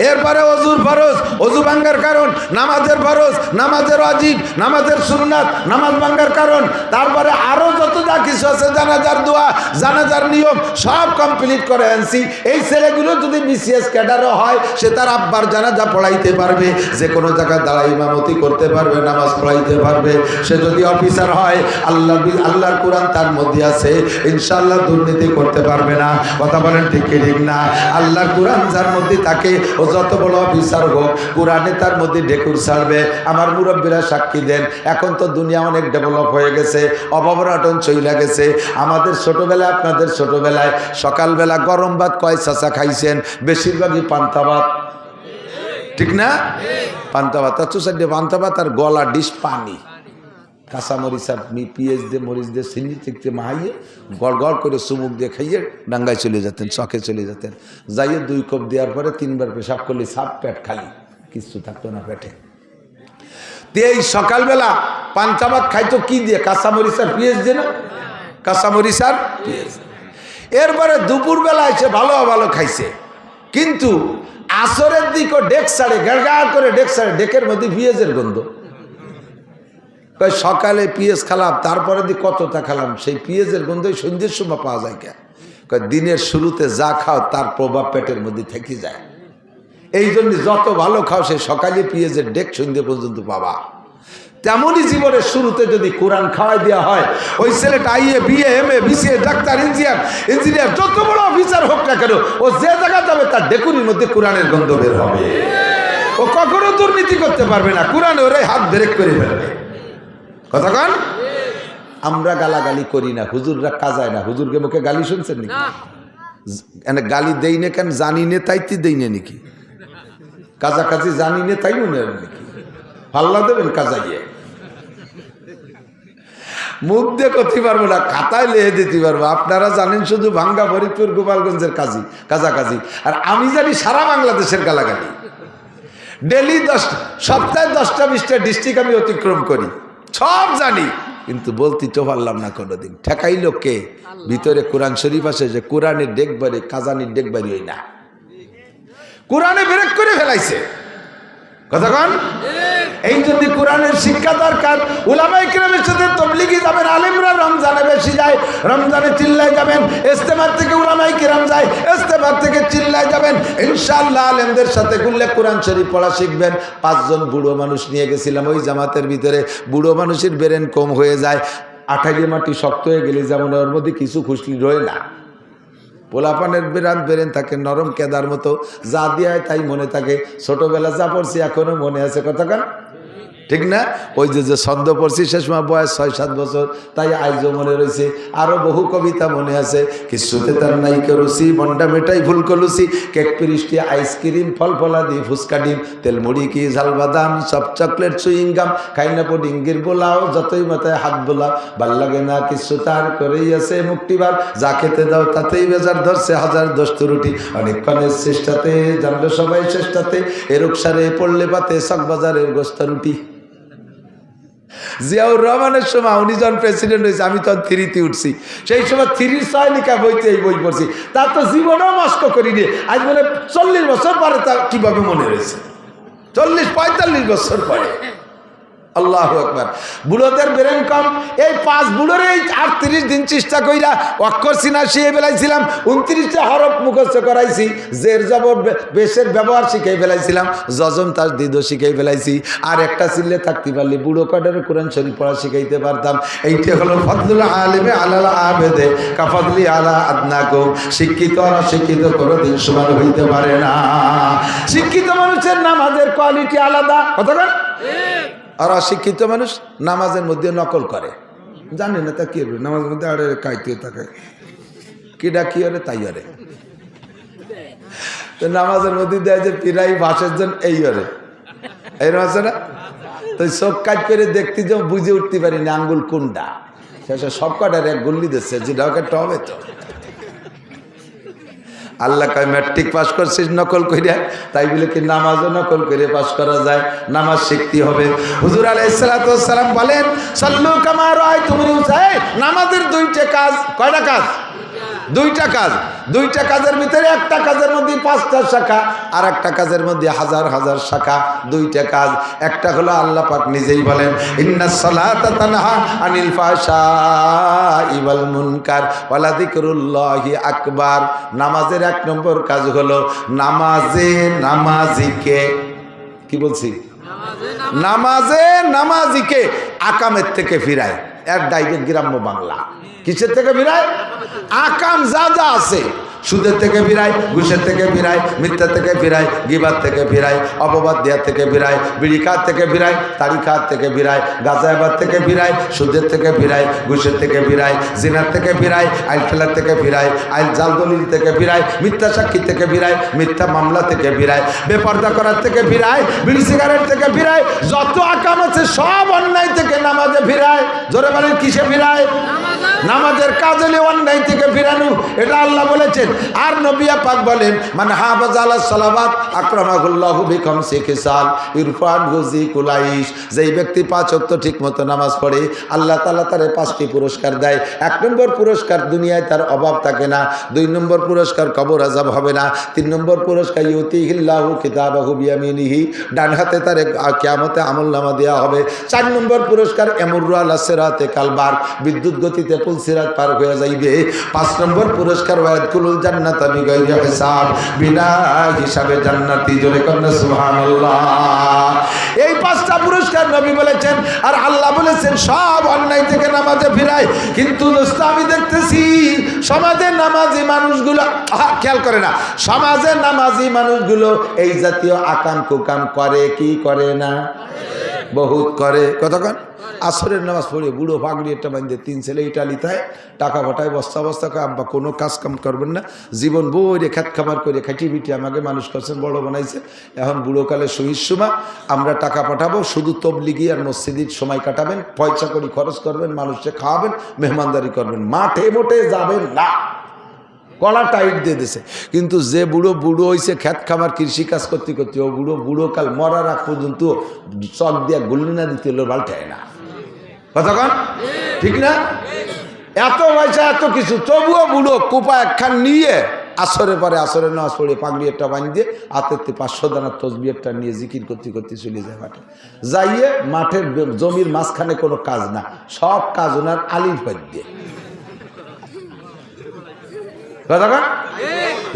এরপরে অজুর ফরজ, অজু ভাঙ্গার কারণ, নামাজের ফরজ, নামাজের ওয়াজিব, নামাজের সুন্নাত, নামাজ ভাঙ্গার কারণ, তারপরে আরো যত যা কিছু আছে, জানাজার দোয়া, জানাজার নিয়ম, সব কমপ্লিট করে আনছি। এই ছেলেগুলো যদি বিসিএস ক্যাডারও হয়, সে তার আব্বার জানাজা পড়াইতে পারবে, যে কোনো জায়গায় দাঁড়ায় ইমামতি করতে পারবে, নামাজ পড়াইতে পারবে। সে যদি অফিসার হয়, আল্লাহর কোরআন তার মধ্যে আছে, ইনশাআল্লাহ দুর্নীতি করতে পারবে না। কথা বলেন ঠিক কি ঠিক না? আল্লাহর কোরআন যার মধ্যে থাকে ও যত বড় অফিসার হোক, কোরআনে তার মধ্যে ঢেকুর ছাড়বে। আমার মুরব্বীরা সাক্ষী দেন, এখন তো দুনিয়া অনেক ডেভেলপ হয়ে গেছে, অভাবরাটন চইলা গেছে। আমাদের ছোটবেলায়, আপনাদের ছোটবেলায় সকালবেলা গরম ভাত কয় চাচা খাইছেন? বেশিরভাগই পান্তা ভাত, ঠিক না? পান্তা ভাত, পান্তা ভাত আর গলা ডিশ পানি, কাঁচা মরিচ আর পিঁয়াজ দিয়ে, মরিচ দিয়ে, চিনি থেকে মাহাইয়ে গড় গড় করে চুমুক দিয়ে খাইয়ে ডাঙ্গায় চলে যেতেন, চকে চলে যেতেন। যাইয়ে 2 কাপ দেওয়ার পরে 3 বার পেশাব করলে সাপ পেট খালি, কিছু থাকতো না পেটে। এই সকালবেলা পান্তা ভাত খাইতো কি দিয়ে? কাঁচা মরিচ আর পিঁয়াজ দিয়ে না? কাঁচা মরিচ আর পিঁয়াজ। এরপরে দুপুরবেলা এসে ভালো ভালো খাইছে, কিন্তু আসরের দিকও ডেক সাড়ে গড়গা করে ডেক সাড়ে, ডেকের মধ্যে পিঁয়াজের গন্ধ। সকালে পিঁয়াজ খালাম, তারপরে দিয়ে কতটা খালাম, সেই পিঁয়াজের গন্ধই সন্ধ্যের সময় পাওয়া যায়। কে দিনের শুরুতে যা খাও তার প্রভাব পেটের মধ্যে থেকে যায়। এই জন্য যত ভালো খাও সেই সকালে পিঁয়াজের ডেক সন্ধ্যে পর্যন্ত পাবা। তেমনই জীবনের শুরুতে যদি কোরআন খাওয়াই দেওয়া হয়, ওই ছেলেটা IA, BA, MA, BCA, doctor, engineer যত বড় অফিসার হোক না কেন, ও যে জায়গা যাবে তার ডেকুরির মধ্যে কোরআনের গন্ধ বের হবে। ও কখনো দুর্নীতি করতে পারবে না, কোরআন ওরে হাত ব্রেক করে ফেলবে। কথা কন? আমরা গালাগালি করি না, হুজুররা কাজায় না। হুজুরকে মুখে গালি শুনছেন নাকি? গালি দেই না কেন? জানি নে তাইতে দেই না নাকি? কাজাকাজি জানি নে তাই মনে হয় নাকি? পাল্লা দেবেন কাজাইয়ে? মুখ দিয়ে করতে পারবো না, খাতায় লেহে দিতে পারবো। আপনারা জানেন শুধু ভাঙ্গা, ফরিদপুর, গোপালগঞ্জের কাজাকাজি, আর আমি জানি সারা বাংলাদেশের গালাগালি। ডেলি সপ্তাহে 10টা-20টা ডিস্ট্রিক্ট আমি অতিক্রম করি, সব জানি, কিন্তু বলতে তো পারলাম না কোনোদিন। ঠেকাইল কে? ভিতরে কোরআন শরীফ আছে যে কোরআনের ডেকবারি, কাজানির ডেকবারি হই না, কোরআনে ব্রেক করে ফেলাইছে। কথা কন? এই জন্য কোরআনের শিক্ষা দরকার। উলামায়ে কেরামের সাথে তবলিগি যাবেন, আলেমরা রমজানে বেশি যায়, রমজানে চিল্লায় যাবেন। ইস্তেমার থেকে উলামায়ে কেরাম যায়, ইস্তেমার থেকে চিল্লায় যাবেন। ইনশাআল্লাহ আলেমদের সাথে ঘুরলে কোরআন শরীফ পড়া শিখবেন। 5 জন বুড়ো মানুষ নিয়ে গেছিলাম ওই জামাতের ভিতরে। বুড়ো মানুষের ব্রেন কম হয়ে যায়, আঠালি মাটি শক্ত হয়ে গেলে যেমন ওর মধ্যে কিছু খুশলি রয়ে না। পোলাপানের বেরেন থাকে নরম কেদার মতো, যা দিয়ে তাই মনে থাকে। ছোটবেলা যা পড়ছি এখনো মনে আছে। কথা কান? ঠিক না? ওই যে ছন্দ পড়ছি সে সময় বয়স 6-7 বছর, তাই আইজও মনে রয়েছে। আরো বহু কবিতা মনে আছে। কিছুতে তার নাই কেরুসি, মন্ডা মেটাই ফুল কলুসি, কেক পিরিষ্টি, আইসক্রিম, ফল ফলাদি, ফুচকা ডিম, তেল মুড়ি কি ঝাল বাদাম, সব চকলেট সুইংগাম, খাইনা পুডিঙ্গির বোলাও, যতই মাথায় হাত বোলাও, ভাল লাগে না কিছু তার করেই আছে মুক্তিবার, যা খেতে দাও তাতেই বেজার ধরছে, হাজার দোস্ত রুটি, অনেকক্ষণের চেষ্টাতে জানলো সবাই চেষ্টাতে, এরূপ সারে পড়লে পাতে চকবাজারের গোস্তা রুটি। জিয়াউর রহমানের সময় উনি যখন প্রেসিডেন্ট হয়েছে, আমি তখন 3তে উঠছি। সেই সময় 3 সয়নিকা বইতে এই বই পড়ছি। তার তো জীবনেও নষ্ট করিনি। আজ বলে 40 বছর পরে তা কিভাবে মনে রয়েছে? 40-45 বছর পরে। আল্লাহু আকবার। বুড়োদের ব্রেন কম। এই 5 বুড়োর এই 38 দিন চেষ্টা কইরা অক্ষর চিনা শিখে ফেলাইছিলাম, 29টা হরফ মুখস্থ করাইছি, জের জবর বেশের ব্যবহার শিখে ফেলাইছিলাম, যজম তার দিদ শিখে ফেলাইছি। আর একটা চিল্লে থাকতে পারলে বুড়ো কটার কোরআন শরীফ পড়া শিখাইতে পারতাম। এইটা হলো ফজলুল আলিমে আলাল আবেদে কাফাদলি আলা আদনাকুম। শিক্ষিত আর অশিক্ষিত কোনোদিন সমান হইতে পারে না। শিক্ষিত মানুষের নামাজের কোয়ালিটি আলাদা। কতক্ষণ? আর অশিক্ষিত মানুষ নামাজের মধ্যে নকল করে, জানে না তা কি হবে, নামাজের মধ্যে আরে কাইতে থাকে, কিডা কি হরে তাই হরে। তো নামাজের মধ্যে দেয় যে পিরাই ভাষের জন্য এই হরে, এইরকম আছে না? তো চোখ কাজ করে দেখতে যাও, বুঝে উঠতে পারি না আঙ্গুল কোনটা। শেষে সব কটার এক গুল্লি দিচ্ছে, যেটা ওকে টবে তো। আল্লাহ কয় ম্যাট্রিক পাস করছিস নকল কইরা, তাই বলে কি নামাজও নকল করে পাস করা যায়? নামাজ শিখতে হবে। হুজুর আলাইহিস সালাতু ওয়াস সালাম বলেন, সাল্লু কামা রাআইতুমুনি উসাল্লি। নামাজের 2টা কাজ। কয়টা কাজ? 2টা কাজ। 2টা কাজের ভিতরে একটা কাজের মধ্যে 5টা শাখা, আর একটা কাজের মধ্যে হাজার হাজার শাখা। 2টা কাজ। একটা হলো আল্লাহ পাক নিজেই বলেন, ইন্নাস সালাতা তানহা আনিল ফাহশাই ওয়াল মুনকার ওয়ালা যিকরুল্লাহি আকবার। নামাজের 1 নম্বর কাজ হলো নামাজিকে, কি বলছি? নামাজিকে আকামের থেকে ফিরায়। এক ডাইরেক্ট গ্রাম্য বাংলা। কিসের থেকে ফিরায়? আকাম যা যা আছে সুদের থেকে ফিরায়, ঘুষের থেকে ফিরায়, মিথ্যা থেকে ফিরায়, গিবাত থেকে ফিরায়, অপবাদ দেওয়া থেকে ফিরায়, বিড়ি খাওয়ার থেকে ফিরায়, তাড়ি খাওয়ার থেকে ফিরায়, গাঁজাবাদ থেকে ফিরায়, সুদের থেকে ফিরায়, ঘুষের থেকে ফিরায়, জিনার থেকে ফিরায়, আইল খেলার থেকে ফিরায়, আইল জাল দলিল থেকে ফিরায়, মিথ্যা সাক্ষী থেকে ফিরায়, মিথ্যা মামলা থেকে ফিরায়, বেপর্দা করার থেকে ফিরায়, বিড়ি সিগারেট থেকে ফিরায়, যত আকাম আছে সব অন্যায় থেকে নামাজে ফিরায়। জোরে বলেন কিসে ফিরায়? নামাজের কাজ হলে অন্যায় থেকে ফিরানো, এটা আল্লাহ বলেছেন। আর নবী পাক বলেন, মানে হাফাজ আলাস সালাওয়াত আকরামাহুল্লাহু বিখামসি খিসাল ইরফান গুজি কুলাইশ। যেই ব্যক্তি 5 ওয়াক্ত ঠিকমতো নামাজ পড়ে আল্লাহ তাআলা তারে 5টি পুরস্কার দেয়। 1 নম্বর পুরস্কার, দুনিয়ায় তার অভাব থাকে না। 2 নম্বর পুরস্কার, কবর আযাব হবে না। 3 নম্বর পুরস্কার, ইউতিহিল্লাহু কিতাবাহু বিয়ামিনিহি, ডান হাতে তার কিয়ামতে আমলনামা দেওয়া হবে। 4 নম্বর পুরস্কার, এমুরু আলা সিরাতে কালবার, বিদ্যুৎ গতিতে পুল সিরাত পার হয়ে যাইবে। 5 নম্বর পুরস্কার, ওয়ায়াদখুলুল জান্নাতা বিগাইরি হিসাব, বিনা হিসাবে জান্নাতি। জোরে কন্না সুবহানাল্লাহ। এই 5টা পুরস্কার নবী বলেছেন, আর আল্লাহ বলেছেন সব অন্যায় থেকে নামাজে ফিরায়। কিন্তু দোস্ত, আমি দেখতেছি সমাজে নামাজি মানুষগুলো খেয়াল করে না। সমাজে নামাজি মানুষগুলো এই জাতীয় আকাম কুকাম করে কি করে না? বহুত করে। কতক্ষণ আসরের নামাজ পড়ে বুড়ো পাগড়ি একটা বান্ধে 3 ছেলে ইটালিতে টাকা পাঠায়, বস্তা বস্তা করে, আব্বা কোনো কাজ কাম করবেন না, জীবন বইরে খাত খাবার করে খাটি পিটি আমাকে মানুষ করছেন, বড় বানাইছে। এখন বুড়োকালে শহীদ সুমা আমরা টাকা পাঠাবো, শুধু তবলিগি আর মসজিদের সময় কাটাবেন, পয়সা করে খরচ করবেন, মানুষকে খাওয়াবেন, মেহমানদারি করবেন, মাঠে মোটে যাবেন না। কলা টাইট দিয়ে দিছে। কিন্তু যে বুড়ো বুড়ো হয়েছে খ্যাত খামার কৃষি কাজ করতে করতে, ও বুড়ো কাল মরার আগ পর্যন্ত চক দিয়া গুলি না দিতে হলো পাল্টায় না। কতক্ষণ ঠিক না? এত পয়সা এত কিছু, তবুও বুড়ো কোপা একখান নিয়ে আসরে পরে আসরের নামাজ পড়ে পাগড়ি একটা বাঁধিয়ে হাতের 500 দানার তসবি একটা নিয়ে জিকির করতে করতে চলে যায় মাঠে। যাইয়ে মাঠের জমির মাঝখানে কোনো কাজ না, সব কাজ ওনার আলির পাত দিয়ে।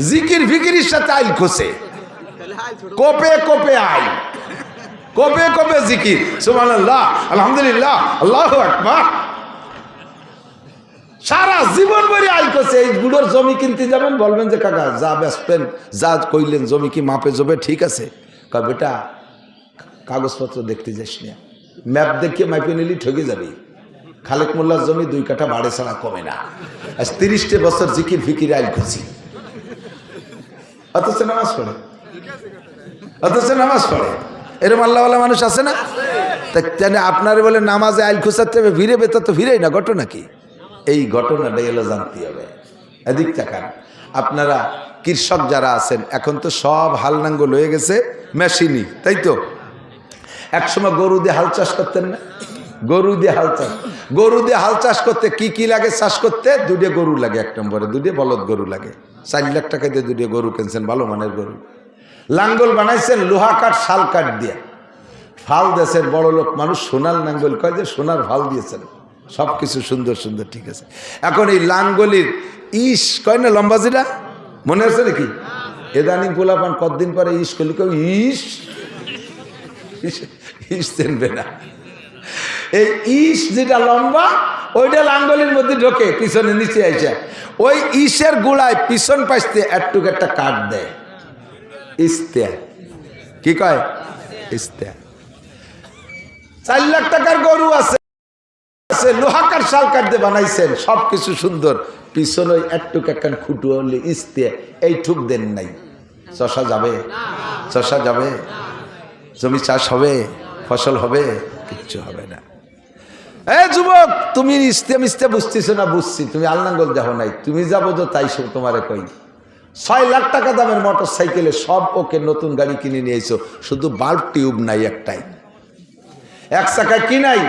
জিকির ফিকিরির সাথে আইল খোসে, কোপে কোপে আইল, কোপে কোপে জিকির, সুবহানাল্লাহ, আলহামদুলিল্লাহ, আল্লাহু আকবার। সারা জীবন ভরে আইল খোসে। এই বুড়োর জমি কিনতে যাবেন, বলবেন যে কাকা যা বেচবেন, যা কইলেন জমি কি মাপে জবে ঠিক আছে? কয় বেটা কাগজপত্র দেখতে যাস না, ম্যাপ দেখিয়ে মাপে নিলি ঠকে যাবি। খালেক মোল্লার জমি 2 কাঠা বাড়ে ছাড়া কমে না। আজ 30 বছর জিকির ফিকির আইল খুঁজি, অথচ নামাজ পড়ে, অথচ নামাজ পড়ে। এরকম আল্লাহওয়ালা মানুষ আছে না? তাই আপনারে বলে নামাজে আইল খুঁজাতে হবে, ভিড়ে বেতা তো ভিড়েই না। ঘটনা কি? এই ঘটনাটাই এলো জানতে হবে। এদিক তাকান। আপনারা কৃষক যারা আছেন, এখন তো সব হাল নাঙ্গল হয়ে গেছে মেশিনই, তাই তো? একসময় গরু দিয়ে হাল চাষ করতেন না? গরু দিয়ে হাল চাষ, গরু দিয়ে হাল চাষ করতে কি কি লাগে চাষ করতে? 2 গরু লাগে, 1 নম্বরে 2 বলদ গরু লাগে। 4 লাখ টাকা দিয়ে 2 গরু কিনছেন, ভালো মানের গরু। লাঙ্গল বানাইছেন লোহা কাঠ শাল কাঠ দিয়ে। ফাল দেশের বড় লোক মানুষ সোনার লাঙ্গল কয়, যে সোনার ফাল দিয়েছেন, সব কিছু সুন্দর সুন্দর, ঠিক আছে। এখন এই লাঙ্গলির ইস কয় না, লম্বাজিরা মনে আছে নাকি? এদানিং পোলাপান কতদিন পরে ইস করলি, কেউ ইস ইস চেনবে না। এই ইস যেটা লম্বা, ওইটা লাঙ্গলের মধ্যে ঢোকে, পিছনে নিচে আইসা ওই ইসের গোড়ায় পিছন পাশতে একটুক একটা কাঠ দেয়, ইস্তেয়া। কি কয়? ইস্তেয়া। 4 লাখ টাকার গরু আছে, লোহা কাঠ শাল কাঠ দিয়ে বানাইছেন, সবকিছু সুন্দর, পিছনে ওই একটুক একখান খুঁটু হলে ইস্তেয়া। এই ঠুক দেন নাই, চষা যাবে? চষা যাবে? জমি চাষ হবে? ফসল হবে? কিচ্ছু হবে না। যুবক, তুমি ইস্তে মিস্তে বুঝতেছো না? বুঝছি, তুমি আলনাঙ্গল দেখো নাই, তুমি যাবো তো তাই সব তোমারে কই। 6 লাখ টাকা দামের মোটর সাইকেলে সব ওকে নতুন গাড়ি কিনে নিয়েছো, শুধু বাল্ব টিউব নাই একটাই। 1 চাকায় কি নাই?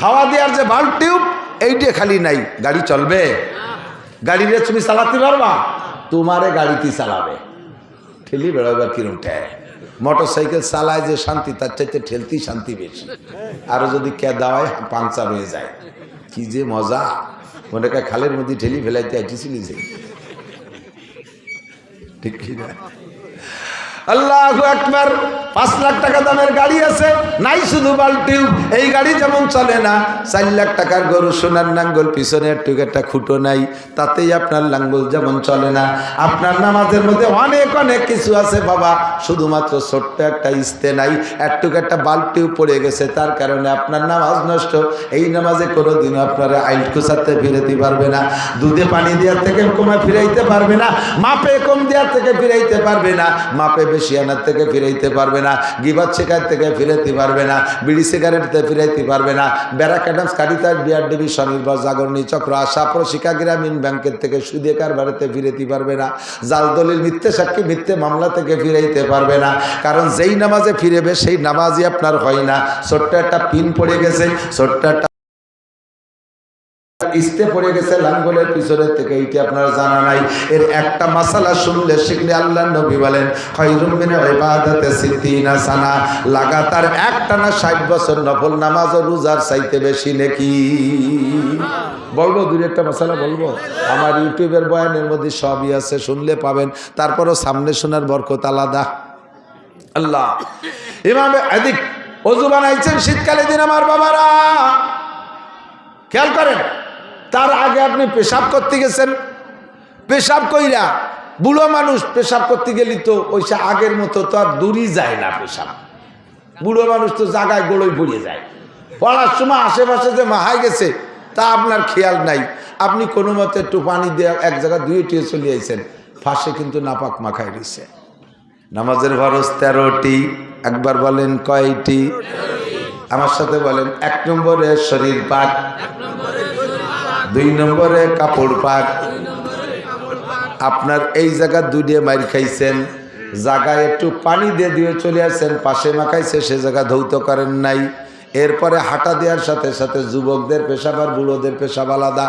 হাওয়া দেওয়ার যে বাল্ব টিউব, এইটা খালি নাই। গাড়ি চলবে? গাড়িরে তুমি চালাতে পারবা? তোমারে গাড়িতে চালাবে, ঠেলি বেড়াবার কিরম ঠেয়। মোটর সাইকেল চালায় যে শান্তি, তার চাইতে ঠেলতেই শান্তি বেশি। আরো যদি কেদাওয়ায় পাংচার হয়ে যায়, কি যে মজা। মনে হয় খালের মধ্যে ঠেলি ফেলাইতে আইতেছিলি যে, ঠিক কি না? আল্লাহু আকবার। 5 লাখ টাকা দামের গাড়ি আছে, নাই শুধু বালতিও। এই গাড়ি যেমন চলে না, 4 লাখ টাকার গরু সোনার লাঙ্গল, পিছনে একটু একটা খুঁটো নাই, তাতেই আপনার লাঙ্গল যেমন চলে না। আপনার নামাজের মধ্যে অনেক অনেক কিছু আছে বাবা, শুধুমাত্র ছোট্ট একটা ইস্তে নাই, একটু একটা বালতিও পড়ে গেছে, তার কারণে আপনার নামাজ নষ্ট। এই নামাজে কোনোদিনও আপনারা আইল কুচাতে ফিরাইতে পারবে না, দুধে পানি দেওয়ার থেকে কমা ফিরাইতে পারবে না, মাপে কম দেওয়ার থেকে ফিরাইতে পারবে না, মাপে বেশি আনার থেকে ফিরাইতে পারবে না, গিবাত শেখার থেকে ফিরাইতে পারবে না, বিড়ি সিগারেট থেকে ফিরাইতে পারবে না, ব্যারাকাডামস কারিতার বিআরডিবি স্বনির্ভর জাগরণী চক্র আশা প্রশিকা গ্রামীণ ব্যাংকের থেকে সুদে কারবারেতে ফিরাইতে পারবে না, জাল দলিল মিথ্যে সাক্ষী মিথ্যে মামলা থেকে ফিরাইতে পারবে না। কারণ যেই নামাজে ফিরেবে সেই নামাজই আপনার হয় না। ছোট্ট একটা পিন পড়ে গেছে, ছোট্ট একটা ইস্তে পড়ে গেছে লাঙ্গলের পিছনের থেকে, এইটা আপনার জানা নাই। এর একটা মাসালা শুনলে শিখলে আল্লাহর নবী বলেন খায়রুম মিন ইবাদাতি সিদ্দিনা সানা, লাগাতার একটানা 60 বছর নফল নামাজ ও রোজার চাইতে বেশি নেকি। বলবো দুই একটা মাসালা বলবো, আমার ইউটিউবের বয়ানের মধ্যে সবই আছে, শুনলে পাবেন। তারপরও সামনে শোনার বরকত আলাদা। আল্লাহ ইমামে এদিক ওযু বানাইছেন শীতকালে দিন আমার বাবারা, খেয়াল করেন। তার আগে আপনি পেশাব করতে গেছেন, পেশাব কইরা বুড়ো মানুষ পেশাব করতে গেলি তো ওইসে আগের মতো তো আর দূরই যায় না পেশাব। বুড়ো মানুষ তো জায়গায় গোড়ই পড়িয়ে যায়, পড়ার সময় আশেপাশে যে মাহাই গেছে তা আপনার খেয়াল নাই। আপনি কোনো মতে একটু পানি দিয়ে এক জায়গায় ধুয়ে টুয়ে চলে আইছেন, ফাঁসে কিন্তু নাপাক মাখাই রয়েছে। নামাজের ফরজ 13টি, একবার বলেন কয়টি? আমার সাথে বলেন। 1 নম্বরে শরীর পাক, 2 নম্বরে কাপড় পাক। আপনার এই জায়গা দুইয়ে মাইর খাইছেন, জায়গায় একটু পানি দিয়ে দিয়ে চলে আসছেন, পাশে মাখাইছে, সে জায়গা ধৌত করেন নাই। এরপরে হাঁটা দেওয়ার সাথে সাথে যুবকদের পেশাব আর বুড়োদের পেশাব আলাদা।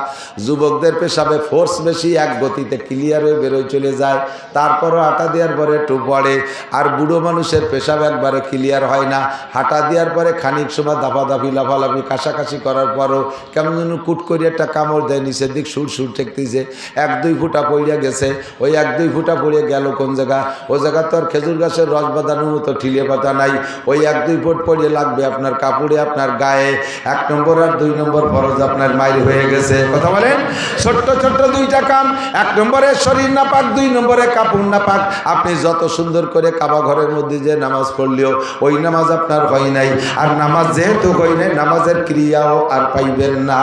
যুবকদের পেশাবে ফোর্স বেশি, এক গতিতে ক্লিয়ার হয়ে বেরোয় চলে যায়, তারপরও হাঁটা দেওয়ার পরে একটু পড়ে। আর বুড়ো মানুষের পেশাব একবারে ক্লিয়ার হয় না, হাঁটা দেওয়ার পরে খানিক সময় দাফাদাফি লাফালাফি কাশাকাশি করার পরও কেমন যেন কুট করে একটা কামড় দেয়, নিচের দিক সুর সুর ঠেকতেছে, 1-2 ফুটা পড়িয়া গেছে। ওই 1-2 ফুটা পড়িয়ে গেল কোন জায়গা? ওই জায়গা তো আর খেজুর গাছের রস বাঁধানোর মতো ঠিলে পাতা নাই। ওই 1-2 ফুট পড়িয়ে লাগবে আপনার কাপড়ে, আপনার গায়ে। 1 নম্বর আর 2 নম্বর ফরজ আপনার মাইর হয়ে গেছে। কথা বলেন। ছোট্ট ছোট্ট 2টা কাম, 1 নম্বরে শরীর নাপাক, 2 নম্বরে কাপড় নাপাক। আপনি যত সুন্দর করে কাবা ঘরের মধ্যে যে নামাজ পড়লেও ওই নামাজ আপনার হয় নাই। আর নামাজ যেহেতু হয় নাই, নামাজের ক্রিয়াও আর পাইবেন না।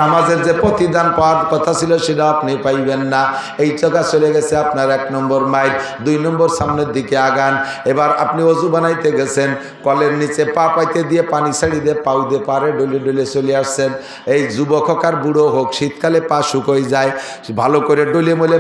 নামাজের যে প্রতিদান পাওয়ার কথা ছিল সেটা আপনি পাইবেন না। এই জায়গা চলে গেছে আপনার 1 নম্বর মাইর। 2 নম্বর সামনের দিকে আগান। এবার আপনি ওযু বানাইতে গেছেন, কলের নিচে পা পাইতে দিয়ে পানি ছাড়ি দিয়ে পাউ দিয়ে পারে ডলে ডলে চলে আসছেন। এই যুবক হোক আর বুড়ো হোক, শীতকালে পা শুকোয় যায়, ভালো করে ডলে মলে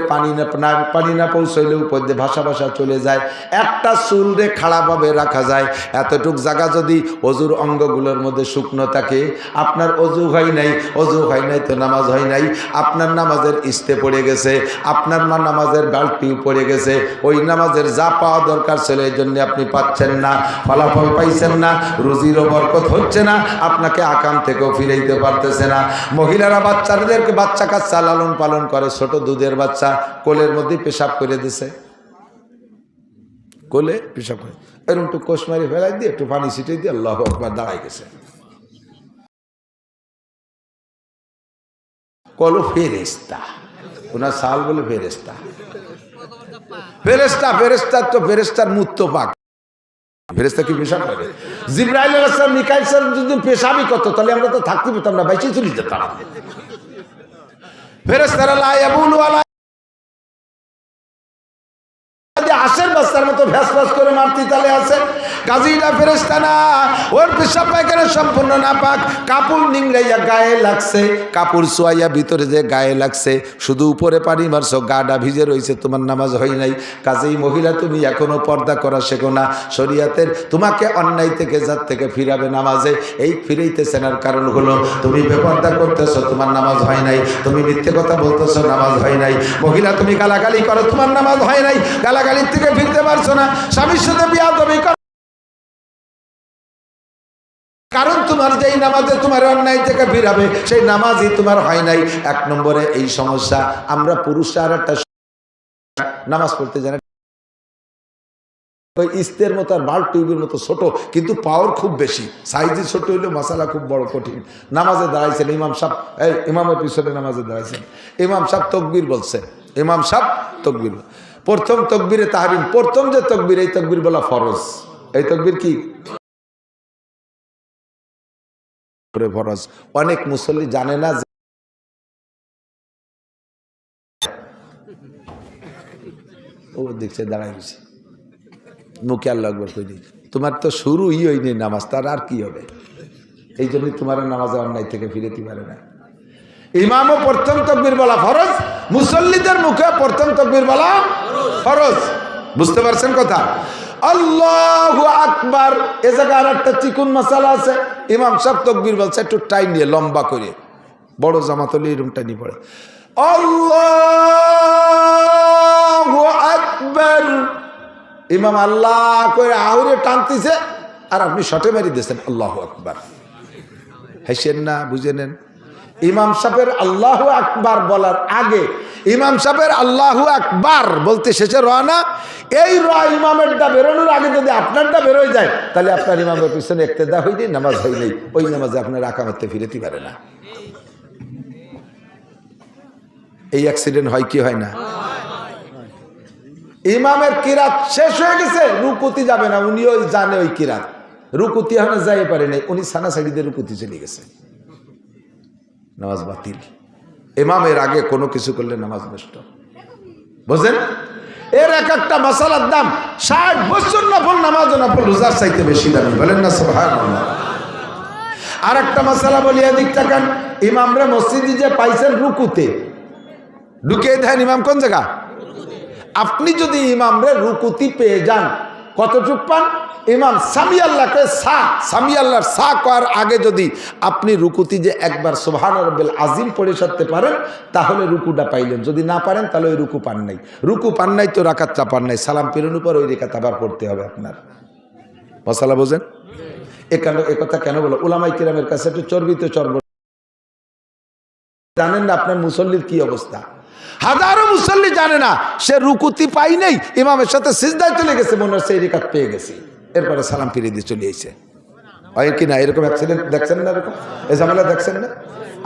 পানি না পৌঁছইলে উপর দিয়ে ভাসা ভাসা চলে যায়। একটা চুল রে খাড়াভাবে রাখা যায়। এতটুক জায়গা যদি অজুর অঙ্গগুলোর মধ্যে শুকনো থাকে, আপনার অজু হয় নাই, অজু হয় নাই তো নামাজ হয় নাই। আপনার নামাজের ইস্তে পড়ে গেছে, আপনার নামাজের বালতিও পড়ে গেছে। ওই নামাজের যা পাওয়া দরকার ছিল এই জন্য আপনি পাচ্ছেন না, ফলাফল পাইছেন না, রুজিরও বরকত হচ্ছে না, আপনাকে আকাম থেকেও ফিরাইতে পারতেছে না। মহিলারা বাচ্চাদেরকে বাচ্চা কাচ্চা লালন পালন করে, ছোট দুধের বাচ্চা কোলের মধ্যে পেশাব করে দিছে, কোলে পেশাব করে এরকম একটু কোষ মারি ফেলাই দিয়ে একটু পানি ছিটিয়ে দিয়ে আল্লাহু আকবার দাঁড়াই গেছে। কলো ফেরেস্তা, ওনার সাল বলে ফেরেস্তা। ফেরেস্তা ফেরেস্তার তো ফেরেস্তার মুক্ত পাক। ফেরেশতা কি পেশাব করে? জিবরাইল আলাইহিস সালাম, মিকাইল সালাম যদি পেশাবই করতো তাহলে আমরা তো থাকতে পেতাম না, বাইচে চলে যেতাম। ফেরেশতারা লা ইয়াবুলু আলা আশের বাচ্চার মতো ভ্যাস ভ্যাস করে মারতি তালে আছে। কাজীটা ফেরেশতা না, ওর পেশাব পায়খানা সম্পূর্ণ নাপাক। কাপড় নিংড়াইয়া গায়ে লাগছে, কাপড় সোয়াইয়া ভিতরে যে গায়ে লাগছে, শুধু উপরে পানি মারছো, গাটা ভিজে রয়েছে, তোমার নামাজ হয় নাই। কাজেই মহিলা তুমি এখনো পর্দা করা শেখো না। শরীয়তের তোমাকে অন্যায় থেকে যার থেকে ফিরাবে নামাজে, এই ফিরাইতেছেন আর কারণ হলো তুমি বেপর্দা করতেছো, তোমার নামাজ হয় নাই। তুমি মিথ্যে কথা বলতেছো, নামাজ হয় নাই। মহিলা তুমি গালাগালি করো, তোমার নামাজ হয় নাই। গালাগালির থেকে ফিরতে পারছো না। স্বামীর সাথে বিয়াদবি করো, কারণ তোমার যেই নামাজে তোমার অন্যায় থেকে ফিরাবে সেই নামাজই তোমার হয় নাই। 1 নম্বরে এই সমস্যা। আমরা পুরুষরা আর একটা নামাজ পড়তে জানি ওই ইস্তের মতো আর বাল্ব টিউবের মতো ছোট, কিন্তু পাওয়ার খুব বেশি। সাইজে ছোট হইলে মশালা খুব বড় কঠিন। নামাজে দাঁড়াইছেন ইমাম সাহেব, এই ইমামের পিছনে নামাজে দাঁড়াইছেন, ইমাম সাহেব তকবীর বলছে, ইমাম সাহেব তকবীর, প্রথম তকবীরে তাহরিম, প্রথম যে তকবীর, এই তকবীর বলা ফরজ। এই তকবীর কি ফরজ? অনেক মুসল্লি জানে না। ও দেখছে দাঁড়াই গেছে, মুখে আল্লাহু আকবার কই দিই, তোমার তো শুরুই হয়নি নামাজ, তার আর কি হবে? এই জন্যই তোমার নামাজে অন্যায় থেকে ফিরেতে পারে না। ইমামও প্রথম তাকবীর বলা ফরজ, মুসল্লিদের মুখে প্রথম তাকবীর বলা ফরজ। বুঝতে পারছেন কথা? আল্লাহু আকবার। এ জায়গায় আর একটা চিকুন মাসালা আছে। ইমাম সাহেব তাকবীর বলছে একটু টাইম নিয়ে, লম্বা করে, বড় জামাত হলে এরকম টাইনি পড়ে, আল্লাহু আকবার। ইমাম আল্লাহ করে আহুরে টানতেছে, আর আপনি শটে মারি দিয়েছেন আল্লাহু আকবার। হাসেন না, বুঝে নেন। ইমাম সাহেবের আল্লাহু আকবার বলার আগে, ইমাম সাহেবের আল্লাহু আকবার বলতে শেষে রওনা, এই ইমামেরটা বেরোনোর আগে যদি আপনারটা বেরোয় যায়, তাহলে আপনার ইমামের পিছনে ইক্তেদা হয়ে যায়, নামাজ হয় নাই, ওই নামাজে আপনার আকামতে ফিরেতে পারে না। এই অ্যাক্সিডেন্ট হয় কি হয় না? ইমামের কিরাত শেষ হয়ে গেছে, রুকুতি যাবে না, উনিও জানে ওই কিরাত, রুকুতি এখনো যাই পারে নাই, উনি সানা সাইডিতে রুকুতি চলে গেছে, নামাজ বাতিল। ইমামের আগে কোনো কিছু করলে নামাজ নষ্ট। বুঝলেন? এর এক একটা মাসালার দাম 60 বছর নফল নামাজ, নফল রোজার চাইতে বেশি দামি। বলেন না সুবহানাল্লাহ। আর একটা মাসালা বলি, এদিক তাকান। ইমামরা মসজিদে যে পাইছেন রুকুতে, ঢুকিয়ে দেন ইমাম কোন জায়গা? আপনি যদি ইমামরে রুকুতি পেয়ে যান, কতটুক পান? ইমাম সামি আল্লাহকে সামি আল্লাহর সা করার আগে যদি আপনি রুকুতি যে একবার সুবহান রাব্বিল আজিম পড়ে সারতে পারেন, তাহলে রুকুটা পাইলেন। যদি না পারেন তাহলে ওই রুকু পান নাই। রুকু পান নাই তো রাকাতটা পান নাই, সালাম ফিরানোর পর ওই রেখাত আবার পড়তে হবে আপনার। মশালা বোঝেন? একথা কেন বলো? উলামায়ে কিরামের কাছে একটু চর্বিত চর্ব, জানেন না আপনার মুসল্লির কি অবস্থা? হাজারো মুসল্লি জানে না, সে রুকুতি পাই নাই, ইমামের সাথে সিজদায় চলে গেছে, মনে হচ্ছে এই রেখাত পেয়ে গেছি, এরপরে সালাম ফিরিয়ে দিয়ে চলে এসেছে। হয় কি না? এরকম অ্যাক্সিডেন্ট দেখছেন না? এরকম এই ঝামেলা দেখছেন না?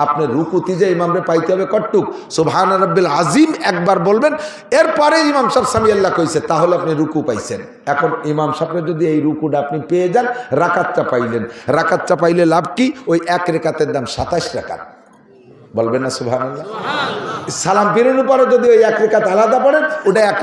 আপনার রুকুতি যে ইমামরে পাইতে হবে কটুক, সুবহান রাব্বিল আজিম একবার বলবেন, এরপরে ইমাম সাহেব সামি আল্লাহ কইছে, তাহলে আপনি রুকু পাইছেন। এখন ইমাম সাহেবের যদি এই রুকুটা আপনি পেয়ে যান, রাকাতটা পাইলেন। রাকাতটা পাইলে লাভ কি? ওই এক রেখাতের দাম 27 রাকাত। বলবেন না সুবহানাল্লাহ? সালাম ফিরানোর পরে যদি ওই এক রেখাত আলাদা পড়েন, ওটা এক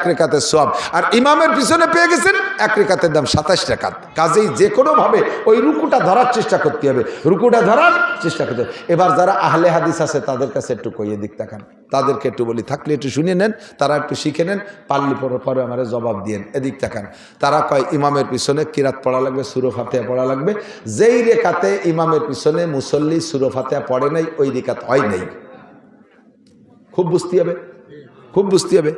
রেখাতে সওয়াব। আর ইমামের পিছনে পেয়ে গেছেন, এক রেখাতের দাম 27 রাকাত। কাজেই যে কোনো ভাবে ওই রুকুটা ধরার চেষ্টা করতে হবে, রুকুটা ধরার চেষ্টা করতে হবে। এবার যারা আহলে হাদিস আছে তাদের কাছে একটু কইয়ে দিক তাকান, তাদেরকে একটু বলি, থাকলে একটু শুনে নেন, তারা একটু শিখে নেন, পারলি পরে আমারে জবাব দিয়েন। এদিক তাকান। তারা কয় ইমামের পিছনে কিরাত পড়া লাগবে, সূরা ফাতিহা পড়া লাগবে। যেই রেখাতে ইমামের পিছনে মুসল্লি সূরা ফাতিহা পড়ে নাই, ওই রেখাত হয় নাই। খুব বুঝতে হবে, খুব বুঝতে হবে।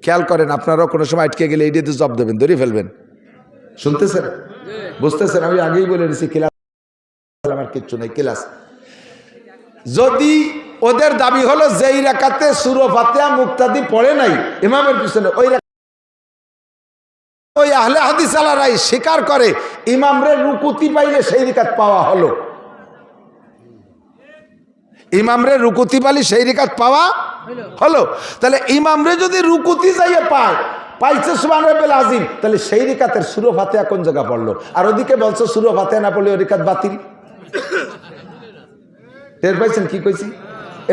খেয়াল করেন, আপনারাও কোনো সময় আটকে গেলে এইটাতে জব দেবেন, ধরে ফেলবেন। শুনতেছেন? বুঝতেছেন? আমি আগেই বলে দিচ্ছি, ক্লাস আমার কিচ্ছু নেই, ক্লাস। যদি ওদের দাবি হলো যেই রাকাতে সূরা ফাতিহা মুক্তাদি পড়ে নাই ইমামের পিছনে, ওই আহলে হাদিস আলারাই স্বীকার করে ইমামরে রুকুতি পাইলে সেই রিকাত পাওয়া হলো, ইমামরে রুকুতি পাইলে সেই রিকাত পাওয়া হলো। তাহলে ইমামরে যদি রুকুতি যাইয়ে পাইছে সুবহান রাব্বিল আজিম, তাহলে সেই রিকাতের সূরা ফাতিহা কোন জায়গা পড়লো? আর ওদিকে বলছো সূরা ফাতিহা না পড়লে ওই রিকাত বাতিল। টের পাইছেন কি কইছি?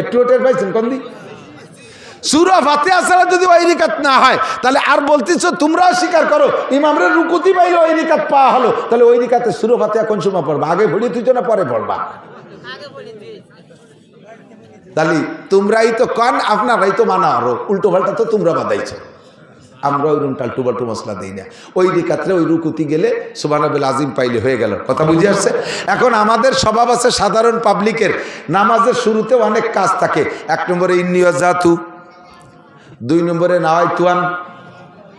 একটু টের পাইছেন? কোন দিক? সূরা ফাতিহা ছাড়া যদি ওই রিকাত না হয়, তাহলে আর বলতেছো তোমরাও স্বীকার করো ইমামরে রুকুতি পাইলে ওই রিকাত পাওয়া হলো, তাহলে ওই রিকাতে সূরা ফাতিহা কোন সময় পড়বা? আগে ভরিয়ে তুইছো না পরে পড়বা? তাহলে তোমরাই তো কন, আপনারাই তো মানা আরো উল্টো পাল্টা তো তোমরা বাদাইছো, আমরা ওই টাল্টু বাল্টু মশলা দিই না। ওই রিকাতে ওই রুকুতি গেলে সুবহান রাব্বিল আজিম পাইলে হয়ে গেল। কথা বুঝে আসছে? এখন আমাদের স্বভাব আছে সাধারণ পাবলিকের, নামাজের শুরুতে অনেক কাজ থাকে। 1 নম্বরে ইন্নী ওয়াজাতু, 2 নম্বরে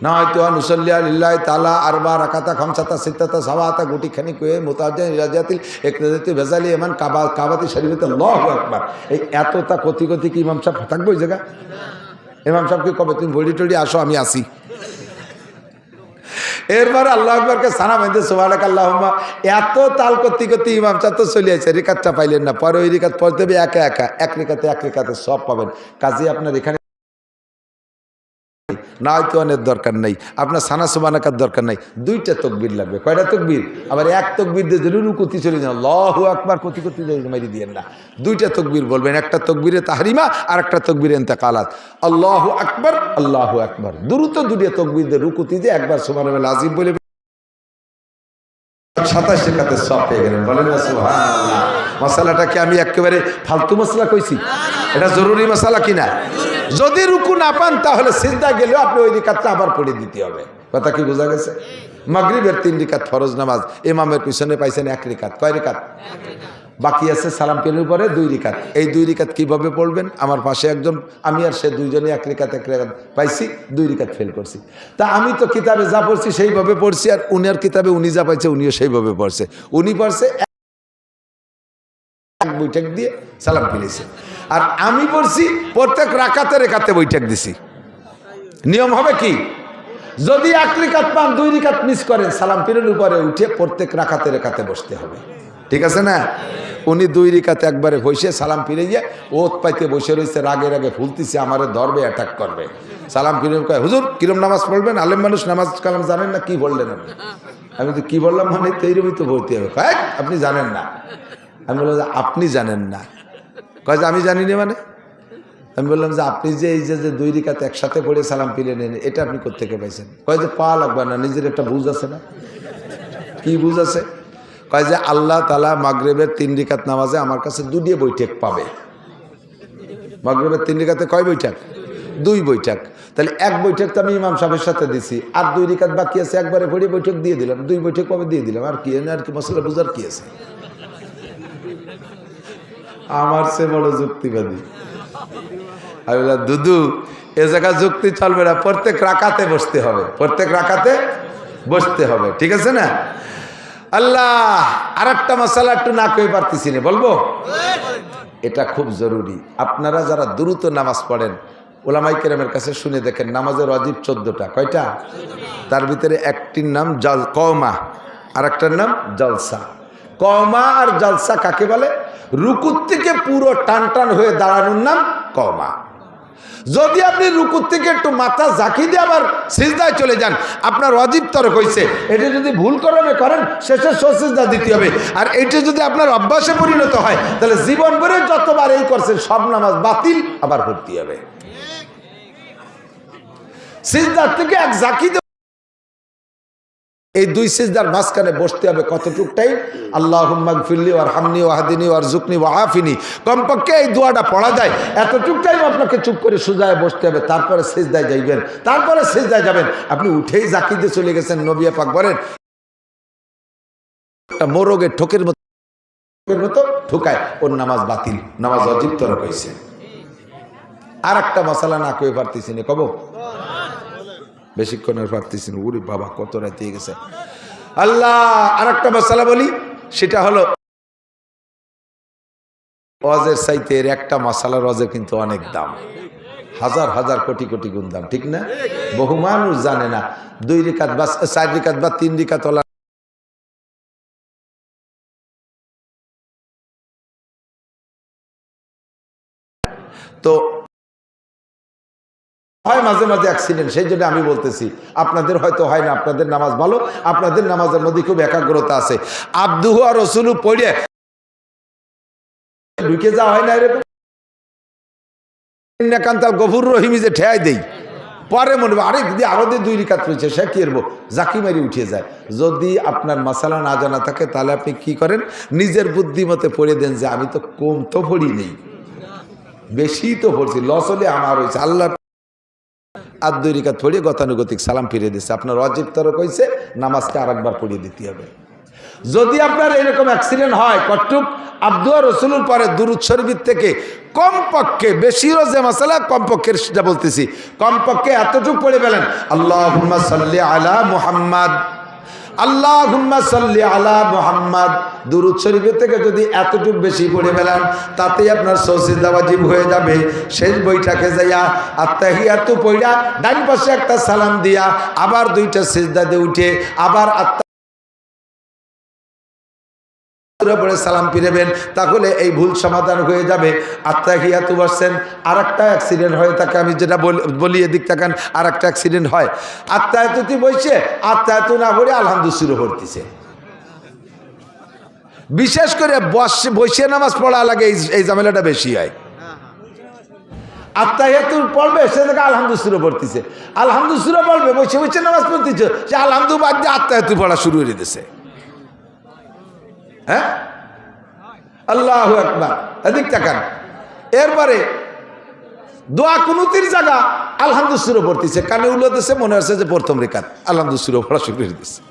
নাওয়াইতুয়ান উসাল্লি লিল্লাহি তাআলা আরবা রাকাতা খামসাতা সিত্তাতা সাওয়াতা, গুটিখানি কয়ে মুতাজ্জিন ইলাজাতিল ইকরাতি বেজালি এমান কাবাতি শরীফতে আল্লাহু আকবার। এই এতটা কতি কি ইমাম সাহেব থাকবে ওই জায়গা? ইমাম সাহেবকে কবে তুমি বডি টডি আসো, আমি আসি। এরপরে আল্লাহু আকবারকে সানা বেঁধে সুবহানাক আল্লাহুম্মা এত তাল করতে করতে ইমাম চা তো চলে আসে, রিকাতটা পাইলেন না, পরে ওই রিকাত পড়তে হবে একা একা, এক রিকাতে সব পাবেন। কাজে আপনার এখানে না হয়তো অনেক দরকার নেই, আপনার সানা সুবহানাকার দরকার নাই, দুইটা তকবীর লাগবে। কয়টা তকবীর? আবার এক তকবীর দিয়ে যদি রুকুতে চলে যান আল্লাহু আকবার করতে করতে মারি দিয়েন না, দুইটা তকবীর বলবেন, একটা তকবীরে তাহরিমা আর একটা তকবীরে ইন্তেকালাত। আল্লাহু আকবার, আল্লাহু আকবার, দ্রুত দুইটা তকবীর দিয়ে রুকুতে দিয়ে একবার সুবহানাল্লাহ আজিম বলে 27 রেখাতে সব পেয়ে গেলেন। বলেন না সুবহানাল্লাহ। মাসালাটাকে আমি একেবারে ফালতু মশলা কইছি? এটা জরুরি মশলা কিনা? যদি রুকু না পান তাহলে সিজদা গেলেও আপনি ওই রিকাতটা আবার পড়ে দিতে হবে। কথা কি বোঝা গেছে? মাগরিবের 3 রিকাত ফরজ নামাজ, ইমামের পিছনে পাইছেন 1 রিকাত। কয় রিকাত বাকি আছে? সালাম ফিরানোর পরে 2 রিকাত। এই 2 রিকাত কিভাবে পড়বেন? আমার পাশে একজন, আমি আর সে দুইজনে 1 রিকাত পাইছি, 2 রিকাত ফেল করছি। তা আমি তো কিতাবে যা পড়ছি সেইভাবে পড়ছি, আর উনার কিতাবে উনি যা পাইছে উনিও সেইভাবে পড়ছে। উনি পড়ছে 1 বৈঠক দিয়ে সালাম ফিরেছে, আর আমি পড়ছি প্রত্যেক রাকাতে বৈঠক দিছি। নিয়ম হবে কি? যদি 1 রিকাত পান, 2 রিকাত মিস করেন, সালাম ফিরানোর পরে উঠে প্রত্যেক রাকাতে বসতে হবে। ঠিক আছে না? উনি 2 রিকাতে একবারে বসে সালাম ফিরে গিয়ে ওত পাইতে বসে রয়েছে, রাগে ফুলতেছে, আমারে ধরবে, অ্যাটাক করবে। সালাম ফিরে কয়, হুজুর কিরম নামাজ পড়বেন? আলেম মানুষ নামাজ কালাম জানেন না, কি বললেন আপনি? আমি তো কি বললাম, মানে এইরকমই তো বলতে হবে। কয় আপনি জানেন না। আমি বললাম যে আপনি জানেন না। কয় যে আমি জানি না মানে? আমি বললাম যে আপনি যে এই যে 2 রিকাত একসাথে পড়ে সালাম ফিরে নেন, এটা আপনি কোত্থেকে পাইছেন? কয় যে পা লাগবে না, নিজের একটা বুঝ আছে না। কি বুঝ আছে? কয় যে আল্লাহ তাআলা মাগরিবের 3 রিকাত নামাজে আমার কাছে 2 বৈঠক পাবে। মাগরিবের 3 রিকাতে কয় বৈঠক? 2 বৈঠক। তাহলে 1 বৈঠক তো আমি ইমাম সাহেবের সাথে দিছি, আর 2 রিকাত বাকি আছে, একবারে পড়ে বৈঠক দিয়ে দিলাম, 2 বৈঠক পাবে দিয়ে দিলাম। আর কি আর কি মশলা বুঝার কি আছে? আমার সে বড় যুক্তিবাদী। আমি বললাম দুদু, এ জায়গা যুক্তি চলবে না, প্রত্যেক রাকাতে বসতে হবে, প্রত্যেক রাকাতে বসতে হবে। ঠিক আছে না? আল্লাহ, আর একটা মশলা একটু না কই পারতেছি না, বলবো? এটা খুব জরুরি। আপনারা যারা দ্রুত নামাজ পড়েন, ওলামায়ে কেরামের কাছে শুনে দেখেন, নামাজের ওয়াজিব 14টা। কয়টা? তার ভিতরে একটির নাম কওমা, আর একটার নাম জলসা। কওমা আর জলসা কাকে বলে? রুকুর থেকে পুরো টান হয়ে দাঁড়ানোর নাম কওমা। যদি আপনি রুকুর থেকে একটু মাথা ঝাঁকি দিয়ে আবার সিজদায় চলে যান, আপনার ওয়াজিব তরক হয়েছে। এটা যদি ভুল করেন, শেষে সিজদা দিতে হবে। আর এটা যদি আপনার অভ্যাসে পরিণত হয়, তাহলে জীবন ভরে যতবার এই করছেন সব নামাজ বাতিল, আবার করতে হবে। সিজদার থেকে এক ঝাঁকি এই 2 সিজদার মাঝখানে বসতে হবে কতটুক টাইম? আল্লাহুম্মা গফিরলি ওয়ারহামনি ওয়াহদিনি ওয়ারযুকনি ওয়াআফিনি। কমপক্ষে এই দোয়াটা পড়া যায়, এতটুক টাইম আপনাকে চুপ করে সুজায় বসতে হবে। তারপরে সিজদায় যাইবেন, তারপরে সিজদায় যাবেন। আপনি উঠেই জাকিতে চলে গেছেন, নবী পাক বলেন একটা মোরগের ঠোকের মতো ঠুকায়, ওর নামাজ বাতিল, নামাজ ওয়াজিব তরক হইছে। আর একটা মশলা না কই পারতেছি না, কব বেশিক্ষণের পারতেছি না। ওরে বাবা, কত রাতে গেছে। আল্লাহ, আর একটা মশলা বলি, সেটা হলো ওয়াজের চাইতে এর একটা মশলার ওয়াজের কিন্তু অনেক দাম, হাজার কোটি গুণ দাম। ঠিক না? বহু মানুষ জানে না। 2 রিকাত বা 4 রিকাত বা 3 রিকাত তো হয়, মাঝে মাঝে অ্যাক্সিডেন্ট। সেই জন্য আমি বলতেছি, আপনাদের হয়তো হয় না, আপনাদের নামাজ ভালো, আপনাদের নামাজের মধ্যে খুব একাগ্রতা আছে। আব্দুহু আর রাসূলু পড়ে ঢুকে যাওয়া হয় না এরকম? কান্তাল গফুর রহিম যে ঠেয়াই দেই, পরে মনে হবে আরে যদি আরো 2 রিকাত রয়েছে, সে কি করবো, জাকি মারি উঠে যায়। যদি আপনার মাসালা না জানা থাকে, তাহলে আপনি কি করেন, নিজের বুদ্ধিমতে পড়ে দেন যে আমি তো কম তো পড়ি নেই, বেশি তো পড়ছি, লস হলে আমার হয়েছে। আল্লাহ আর 2 রিকাত পড়িয়ে গতানুগতিক সালাম ফিরিয়ে দিচ্ছে, আপনার ওয়াজিব তরক হয়েছে, নামাজকে আরেকবার পড়িয়ে দিতে হবে। যদি আপনার এরকম অ্যাক্সিডেন্ট হয়, কটুক আব্দু আর রাসূলুর পরে দুরূদ শরীফ থেকে কমপক্ষে, বেশিরও যে মাসালা, কমপক্ষে সেটা বলতেছি, কমপক্ষে এতটুকু পড়ে ফেলেন, আল্লাহুম্মা সাল্লি আলা মুহাম্মাদ, আল্লাহুম্মা সাল্লি আলা মুহাম্মাদ দুরূদ শরীফের থেকে যদি এতটুকু বেশি পড়ে ফেলেন তাতেই আপনার সিজদা ওয়াজিব হয়ে যাবে। শেষ বইটাকে যাইয়া আত্তাহিয়াতু পড়া ডান পাশে একটা সালাম দিয়া আবার দুইটা সিজদা দিয়ে উঠে আবার পরে সালাম ফিরেবেন, তাহলে এই ভুল সমাধান হয়ে যাবে। আত্তাহিয়াতু বলছেন আর একটা অ্যাক্সিডেন্ট হয় তাকে আমি যেটা বলি এদিক তাকান, আর একটা অ্যাক্সিডেন্ট হয়। আত্তাহিয়াতুতে বসে আত্তাহিয়াতু না পড়ে আলহামদু শুরু করতেছে। বিশেষ করে বসে নামাজ পড়া লাগে এই ঝামেলাটা বেশি হয়। আত্তাহিয়াতু পড়বে সে থেকে আলহামদু শুরু করতেছে, আলহামদু শুরু পড়বে বসে বসে নামাজ পড়তেছে, সে আলহামদু বাদ দিয়ে আত্তাহিয়াতু পড়া শুরু করে দিতেছে। হ্যাঁ, আল্লাহু আকবার। এদিক তাকান। এরপরে দোয়া কুনুতির জায়গা আলহামদু শুরু পড়তেছে, কানে উল্লেছে, মনে হচ্ছে যে প্রথম রেখাত আলহামদু শুরু পড়া শুরু করে দিচ্ছে।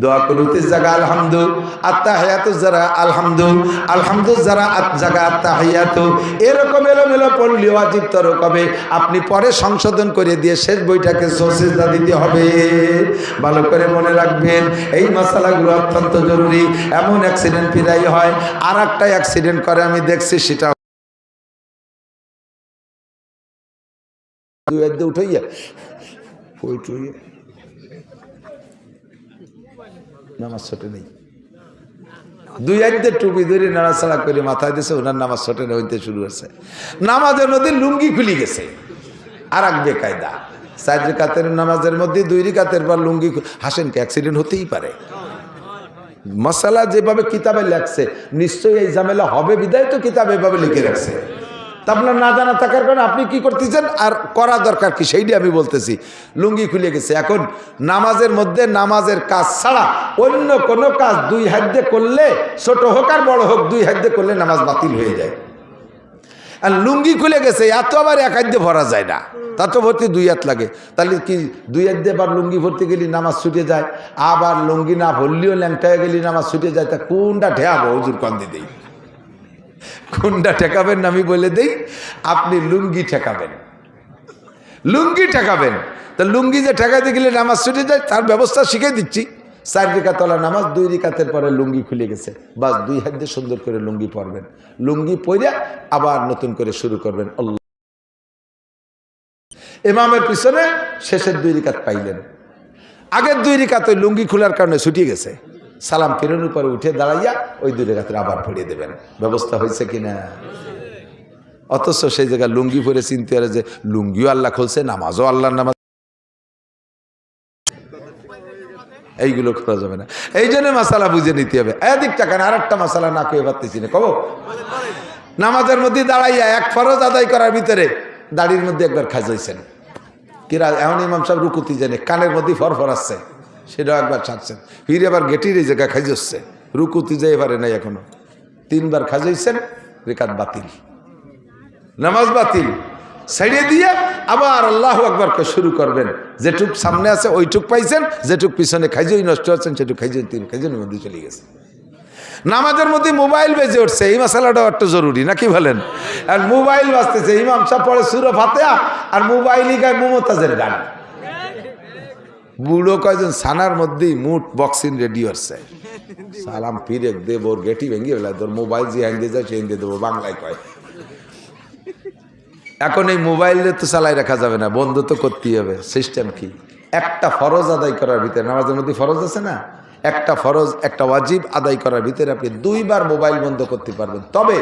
দোয়া কুনুতির জায়গা আলহামদু, আত্তাহিয়াতু যারা আলহামদু, আলহামদু যারা জায়গা আত্তাহিয়াতু, এরকম এলোমেলো পড়লে ওয়াজিব তরক হবে। আপনি পরে সংশোধন করে দিয়ে শেষ বইটাকে সিজদা দিতে হবে। ভালো করে মনে রাখবেন, এই মাসালাগুলো অত্যন্ত জরুরি। এমন অ্যাক্সিডেন্ট প্রায় হয়, আর একটা অ্যাক্সিডেন্ট করে আমি দেখছি, সেটা উঠাইয়া নামাজ ছোটে নেই, দুই আইদের টুপি ধরে নাড়াচাড়া করে মাথায় দিয়েছে, ওনার নামাজ ছোটে হইতে শুরু হয়েছে। নামাজের মধ্যে লুঙ্গি খুলে গেছে, আর এক বেকায়দা। 4 রাকাতের নামাজের মধ্যে 2 রাকাতের পর লুঙ্গি, হাসেন কি অ্যাক্সিডেন্ট হতেই পারে। মশালা যেভাবে কিতাবে লেখছে নিশ্চয়ই এই ঝামেলা হবে, বিদায় তো কিতাবে এভাবে লিখে রাখছে। তা আপনার না জানা থাকার কারণে আপনি কি করতেছেন আর করা দরকার কি সেইটি আমি বলতেছি। লুঙ্গি খুলে গেছে, এখন নামাজের মধ্যে নামাজের কাজ ছাড়া অন্য কোনো কাজ 2 হাত দিয়ে করলে, ছোট হোক আর বড় হোক, 2 হাত দিয়ে করলে নামাজ বাতিল হয়ে যায়। আর লুঙ্গি খুলে গেছে, এত আবার 1 হাত দিয়ে ভরা যায় না, তা তো ভর্তি 2 হাত লাগে। তাহলে কি 2 হাত দিয়ে আবার লুঙ্গি ভর্তি গেলে নামাজ ছুটে যায়, আবার লুঙ্গি না ভরলেও ল্যাংটায় গেলে নামাজ ছুটে যায়। তা কোনটা ঠেয়াবো হুজুর কন্দি দেই, কোনটা ঠেকাবেন আমি বলে দেই। আপনি লুঙ্গি ঠেকাবেন, লুঙ্গি ঠেকাবেন। তা লুঙ্গি যে ঠেকাইতে গেলে নামাজ ছুটে যায় তার ব্যবস্থা শিখিয়ে দিচ্ছি। 4 রাকাত তোলা নামাজ, 2 রাকাতের পরে লুঙ্গি খুলে গেছে, বাস 2 হাত দিয়ে সুন্দর করে লুঙ্গি পরবেন, লুঙ্গি পরে আবার নতুন করে শুরু করবেন। আল্লাহ ইমামের পিছনে শেষের 2 রাকাত পাইলেন, আগের 2 রাকাত ওই লুঙ্গি খোলার কারণে ছুটিয়ে গেছে, সালাম ফেরানোর পরে উঠে দাঁড়াইয়া ওই 2 রাকাতের আবার পড়িয়ে দেবেন। ব্যবস্থা হয়েছে কিনা? অথচ সেই জায়গায় লুঙ্গি পরে চিনতে পারে যে লুঙ্গিও আল্লাহ খুলছে, নামাজও আল্লাহর নামাজ, এইগুলো করা যাবে না। এই জন্য মাসালা বুঝে নিতে হবে। এদিক টাকা আর একটা মাসালা না কেউ পারতেছি না, কব নামাজের মধ্যে দাঁড়াইয়া 1 ফরজ আদায় করার ভিতরে দাড়ির মধ্যে একবার খাজাইছেন, কিরা এমন ইমাম সাহেব রুকুতি জানে কানের মধ্যে ফরফর আসছে, সেটাও একবার ছাড়ছেন, ফিরে আবার গেটির এই জায়গায় খাইজচ্ছে, রুকুতি যেতে পারে নাই এখনো, 3 বার খাজাইছেন, রেকাত বাতিল, নামাজ বাতিল। ছেড়ে দিয়ে আবার আল্লাহু আকবারকে শুরু করবেন। যেটুক সামনে আছে ওইটুক পাইছেন, যেটুক পিছনে খাইজই নষ্ট হচ্ছেন সেটুক খাইজই 3 খাইজনের মধ্যে চলে গেছে। নামাজের মধ্যে মোবাইল বেজে উঠছে, এই মশালাটাও একটা জরুরি নাকি বলেন? আর মোবাইল বাজতেছে, ইমাম সাহেব পড়ে সূরা ফাতিহা আর মোবাইলই গায় মুমতাজের গান। বুড়ো কয়জন ছানার মধ্যেই মুঠ বক্সিং রেডি হচ্ছে, সালাম ফিরে দেব, ওর গেটি ভেঙে ফেলা, তোর মোবাইল যে হ্যাং দিয়ে যায় সে দিয়ে দেবো, বাংলায় কয়। এখন এই মোবাইলে তো চালাই রাখা যাবে না, বন্ধ তো করতেই হবে। সিস্টেম কি? একটা ফরজ আদায় করার ভিতরে, নামাজের মধ্যে ফরজ আছে না, একটা ফরজ একটা ওয়াজিব আদায় করার ভিতরে আপনি 2 বার মোবাইল বন্ধ করতে পারবেন। তবে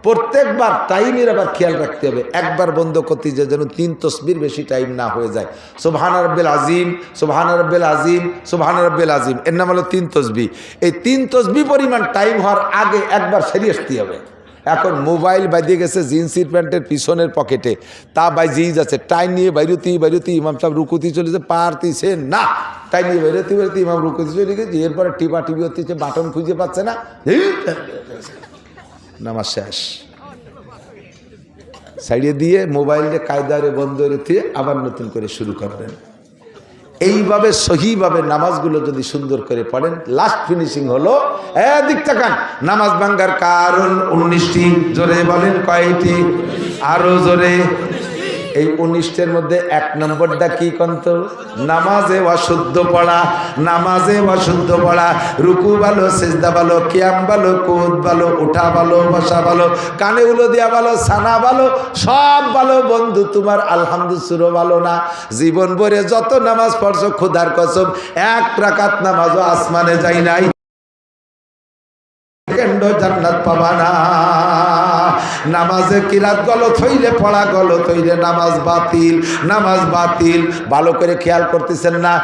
প্রত্যেকবার টাইমের আবার খেয়াল রাখতে হবে, একবার বন্ধ করতে যে যেন 3 তসবির বেশি টাইম না হয়ে যায়। সুবহান রাব্বিল আজিম, সুবহান রাব্বিল আজিম, সুবহান রাব্বিল আজিম, এর নাম হলো 3 তসবিহ। এই 3 তসবিহ পরিমাণ টাইম হওয়ার আগে একবার সেরে আসতে হবে। এখন মোবাইল বাইরে গেছে জিন্সের প্যান্টের পিছনের পকেটে, তা বাইরেই যাচ্ছে, টাইম নিয়ে বাইরতি ইমাম সাহেব রুকুতি চলেছে, পারতিছে না, টাইম নিয়ে বাইরতি ইমাম রুকুতি চলে গেছে, এরপরে টিপি হচ্ছে, বাটন খুঁজে পাচ্ছে না, নামাজ শেষ। ছাড়িয়ে দিয়ে মোবাইলটা কায়দারে বন্ধ রেখে আবার নতুন করে শুরু করবেন। এইভাবে সহিভাবে নামাজগুলো যদি সুন্দর করে পড়েন, লাস্ট ফিনিশিং হলো এদিক তাকান, নামাজ ভাঙ্গার কারণ 19টি। জোরে বলেন কয়টি? আরো জোরে। এই 19টার মধ্যে 1 নম্বরটা কি কন্ত? নামাজে অশুদ্ধ পড়া। নামাজে অশুদ্ধ পড়া, রুকু ভালো, সিজদা ভালো, কিয়াম ভালো, কুদ ভালো, উঠা ভালো, বসা ভালো, কানে উলো দিয়া ভালো, সানা ভালো, সব ভালো বন্ধু, তোমার আলহামদুলিল্লাহ ভালো না। জীবন ভরে যত নামাজ পড়ছো খোদার কসম 1 রাকাত নামাজও আসমানে যাই নাই, জান্নাত পাবা না। নামাজে কিরাত গলত হইলে, পড়া গলত হইলে নামাজ বাতিল, নামাজ বাতিল। ভালো করে খেয়াল করতেছেন না?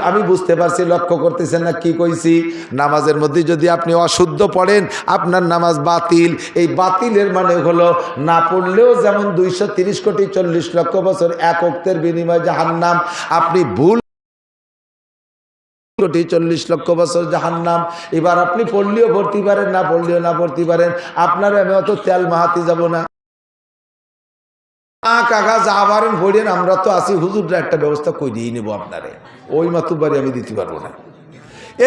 আমি বুঝতে পারছি, লক্ষ্য করতেছেন না কি কইছি? নামাজের মধ্যে যদি আপনি অশুদ্ধ পড়েন আপনার নামাজ বাতিল। এই বাতিলের মানে হলো না পড়লেও যেমন 230 কোটি 40 লক্ষ বছর এক ওক্তের বিনিময়ে জাহান্নাম, আপনি ভুল 40 লক্ষ বছর জাহান্নাম। এবার আপনি পড়লেও পড়তে পারেন, না পড়লেও না পড়তে পারেন, আপনার আমি অত তেল মাহাতে যাব না। কাকা যা পারেন পড়েন, আমরা তো আছি, হুজুররা একটা ব্যবস্থা করিয়ে নেবো আপনারে। ওই মাতুবাড়ি আমি দিতে পারবো না,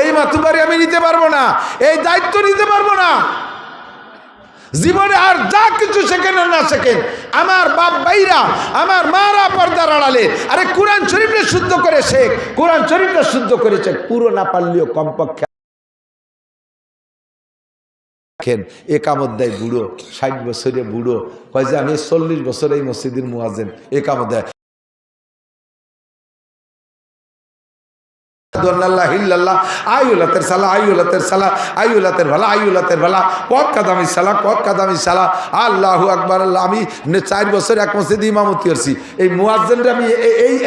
এই মাতুবাড়ি আমি নিতে পারবো না, এই দায়িত্ব নিতে পারবো না। জীবনে আর যা কিছু শেখেন না শেখেন, আমার বাপ ভাইরা, আমার মারা পর্দার আড়ালে, আরে কোরআন শরীফটা শুদ্ধ করে শেখ, কোরআন শরীফটা শুদ্ধ করে শেখ, পুরো না পারলেও কমপক্ষে। একামত দেয় বুড়ো, 60 বছরে বুড়ো, কয় যে আমি 40 বছর এই মসজিদের মুয়াজ্জিন, একামত দেয়। আল্লাহু আকবার। আমি 4 বছর এক মসজিদে ইমামতি করছি, এই মুয়াজ্জিনরা আমি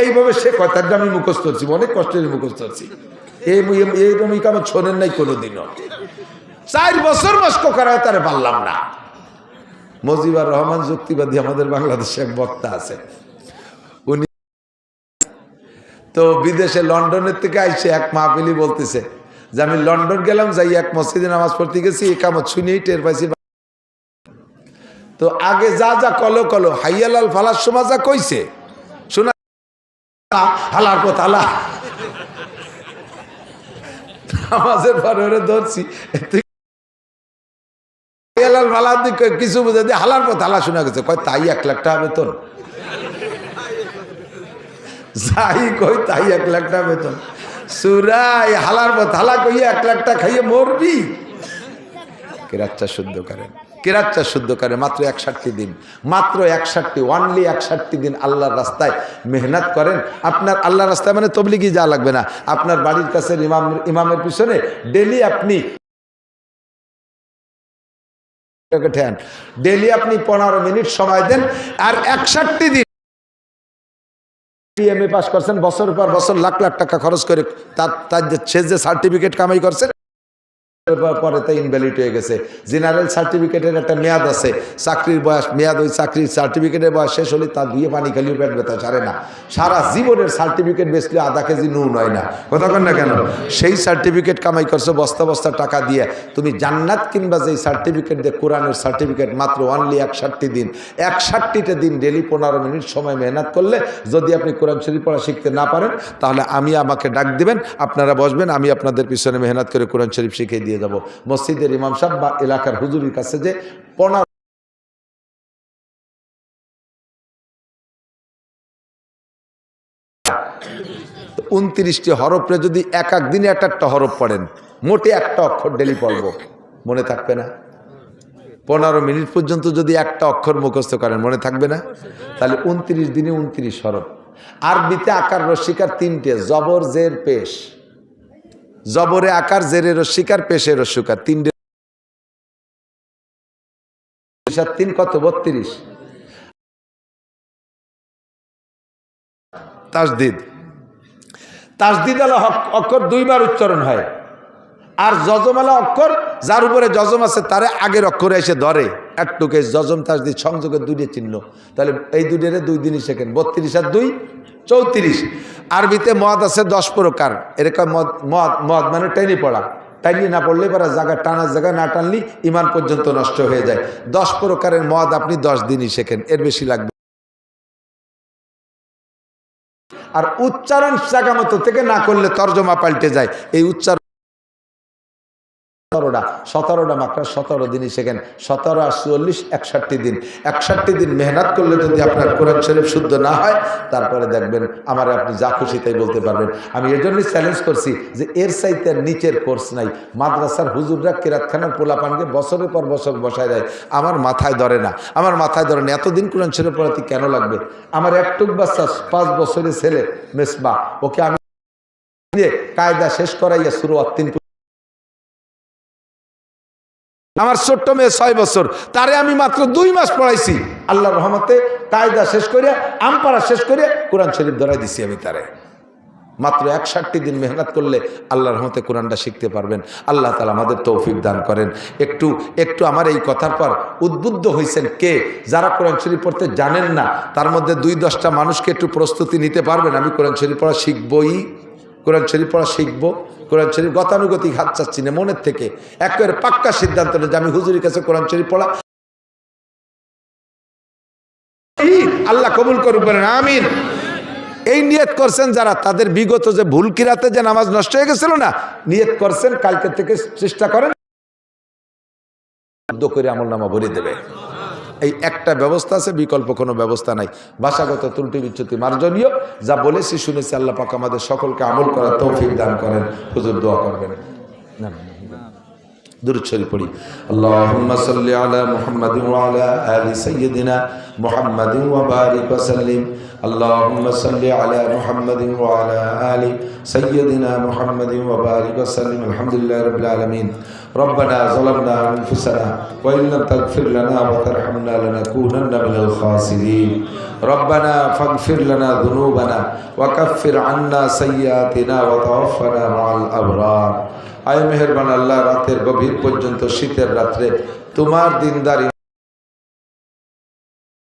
এইভাবে সে কথাটা আমি মুখস্থ করছি, অনেক কষ্টের মুখস্থ করছি। এইরকম ইকামত শোনেন নাই কোনোদিনও। 4 বছর মস্ক করায় তারে পারলাম না। মুজিবুর রহমান যুক্তিবাদী আমাদের বাংলাদেশে এক বক্তা আছে, উনি তো বিদেশে লন্ডনের থেকে আইসে এক মাহফিলি বলতেছে যে আমি লন্ডন গেলাম, যাই এক মসজিদে নামাজ পড়তে গেছি, একামত শুনেই টের পাইছি। তো আগে যা যা কলো হাইয়ালাল ফালার সময় যা কইছে শোনা, হালার পথ হালা, নামাজের পরে ওরে ধরছি, হাইয়ালাল ফালার দিক কিছু বুঝে দিয়ে হালার পথ হালা শোনা গেছে, কয় তাই 1 লাখ টাকা বেতন, যাই কই তাই 1 লাখ টাকা বেতন। সুরাই হালার পথ হালা কইয়া 1 লাখ টাকা খাইয়ে মরবি। কেরাচ্চা শুদ্ধ করেন, কেরাচ্চা শুদ্ধ করে মাত্র 61 দিন, মাত্র 61, অনলি 61 দিন আল্লাহর রাস্তায় মেহনত করেন। আপনার আল্লাহর রাস্তায় মানে তবলিগি যা লাগবে না, আপনার বাড়ির কাছে ইমামের পিছনে ডেলি আপনি 15 মিনিট সময় দেন, আর 61 দিন এমএ পাস করছেন, বছর পর বছর লাখ লাখ টাকা খরচ করে তার যে সার্টিফিকেট কামাই করছেন, পরে তো ইনভ্যালিড হয়ে গেছে। জেনারেল সার্টিফিকেটের একটা মেয়াদ আছে, চাকরির বয়স মেয়াদ, ওই চাকরির সার্টিফিকেটের বয়স শেষ হলে তা দিয়ে পানি খালিও পেট ব্যথা ছাড়ে না। সারা জীবনের সার্টিফিকেট বেচলে আধা কেজি নুন হয় না, কথা কন না কেন? সেই সার্টিফিকেট কামাই করছো বস্তা বস্তা টাকা দিয়ে, তুমি জান্নাত কিনবা যেই সার্টিফিকেট দিয়ে, কোরআনের সার্টিফিকেট মাত্র অনলি 61 দিন। 61টা দিন ডেলি 15 মিনিট সময় মেহনত করলে যদি আপনি কোরআন শরীফ পড়া শিখতে না পারেন, তাহলে আমাকে ডাক দিবেন, আপনারা বসবেন, আমি আপনাদের পিছনে মেহনত করে কোরআন শরীফ শিখিয়ে দিয়ে যাব। মসজিদের ইমাম সাহেব বা এলাকার হুজুরের কাছে যে 29টি হরফে যদি এক দিনে একটা হরফ পড়েন, মোটে একটা অক্ষর ডেলি পড়বো, মনে থাকবে না? 15 মিনিট পর্যন্ত যদি একটা অক্ষর মুখস্থ করেন, মনে থাকবে না? তাহলে 29 দিনে 29 হরফ। আরবিতে আকার রস্বীকার 3টে, জবর জের পেশ। জবরে আকার, জেরে রস্বীকার, পেশে রস্বীকার, 3টে। 3 কত? 32। তাসদিদ, তাসদিদ আলা অক্ষর 2 বার উচ্চারণ হয়। আর জজমালা অক্ষর যার উপরে জজম আছে তারে আগের অক্ষরে এসে ধরে, একটুকে জজম তাসদিদ সংযোগের 2টে চিহ্ন। তাহলে এই 2টের 2 দিনই শেখেন, 32 আর 2 34। আরবিতে মদ আছে 10 প্রকার, এরকম মদ মানে টেনে পড়া, টাইনি না পড়লে পরে জায়গা টানার জায়গায় না টানলি ইমান পর্যন্ত নষ্ট হয়ে যায়। 10 প্রকারের মদ আপনি 10 দিনই শেখেন, এর বেশি লাগবে। আর উচ্চারণ জায়গা মতো থেকে না করলে তর্জমা পাল্টে যায়। এই উচ্চারণ 17টা মাকড়া 17 দিনই শেখেন। 17 আর 44 61 দিন। 61 দিন মেহনত করলে যদি আপনার কোরআন শরীফ শুদ্ধ না হয়, তারপরে দেখবেন আমার আপনি যা খুশি তাই বলতে পারবেন। আমি এর জন্যই চ্যালেঞ্জ করছি যে এর চাইতে নিচের কোর্স নাই। মাদ্রাসার হুজুররা কিরাতখানার পোলাপানকে বছরের পর বছর বসায় দেয়। আমার মাথায় ধরে না, আমার মাথায় ধরে না। এতদিন কোরআন শরীফ পড়াতে কেন লাগবে? আমার একটুক বাচ্চা 5 বছরের ছেলে মেসবা, ওকে আমি কায়দা শেষ করাইয়া শুরু অত্তিন। আমার ছোট্ট মেয়ে 6 বছর, তারে আমি মাত্র 2 মাস পড়াইছি। আল্লাহর রহমতে কায়দা শেষ করে, আমপাড়া শেষ করে কোরআন শরীফ ধরাই দিছি আমি তারে। মাত্র 61 দিন মেহনত করলে আল্লাহর রহমতে কোরআনটা শিখতে পারবেন। আল্লাহ তাআলা আমাদের তৌফিক দান করেন। একটু আমার এই কথার পর উদ্বুদ্ধ হয়েছেন কে? যারা কোরআন শরীফ পড়তে জানেন না, তার মধ্যে 2-10টা মানুষকে একটু প্রস্তুতি নিতে পারবেন। আমি কোরআন শরীফ পড়া শিখবই, কোরআন শরীফ পড়া শিখবো। কোরআন শরীফ গতানুগতিক হাত চাচ্ছি না, মনের থেকে একেবারে পাক্কা সিদ্ধান্ত নেই যে আমি হুজুরের কাছে কোরআন শরীফ পড়া। আল্লাহ কবুল করুন, বলেন আমিন। এই নিয়ত করছেন যারা, তাদের বিগত যে ভুল কিরাতে যে নামাজ নষ্ট হয়ে গেছিল না, নিয়ত করছেন কালকে থেকে চেষ্টা করেন করে আমলনামা ভরে দেবে। এই একটা ব্যবস্থা আছে, বিকল্প কোনো ব্যবস্থা নাই। ভাষাগত ত্রুটি বিচ্যুতি মার্জনীয়। যা বলেছি শুনেছি, আল্লাহ পাক আমাদের সকলকে আমল করার তৌফিক দান করেন। হুজুর দোয়া করবেন। দুরূদ শরীফ পড়ি। আল্লাহুম্মা সাল্লি আলা মুহাম্মাদিন ওয়া আলা আলি সাইয়্যিদিনা মুহাম্মাদিন ওয়া বারিক ওয়া সাল্লিম। আল্লাহুম্মা সাল্লি আলা মুহাম্মাদিন ওয়া আলা আলি সাইয়্যিদিনা মুহাম্মাদিন ওয়া বারিক ওয়া সাল্লিম। আলহামদুলিল্লাহি রাব্বিল আলামিন। ربنا ظلمنا أنفسنا وإن لم تغفر لنا وترحمنا لنكونن من الخاسرين. ربنا فاغفر لنا ذنوبنا وكفر عنا سيئاتنا وتوفنا مع الأبرار. আয় মেহেরবান আল্লাহ, রাতের গভীর পর্যন্ত শীতের রাত্রে তোমার দিনদারি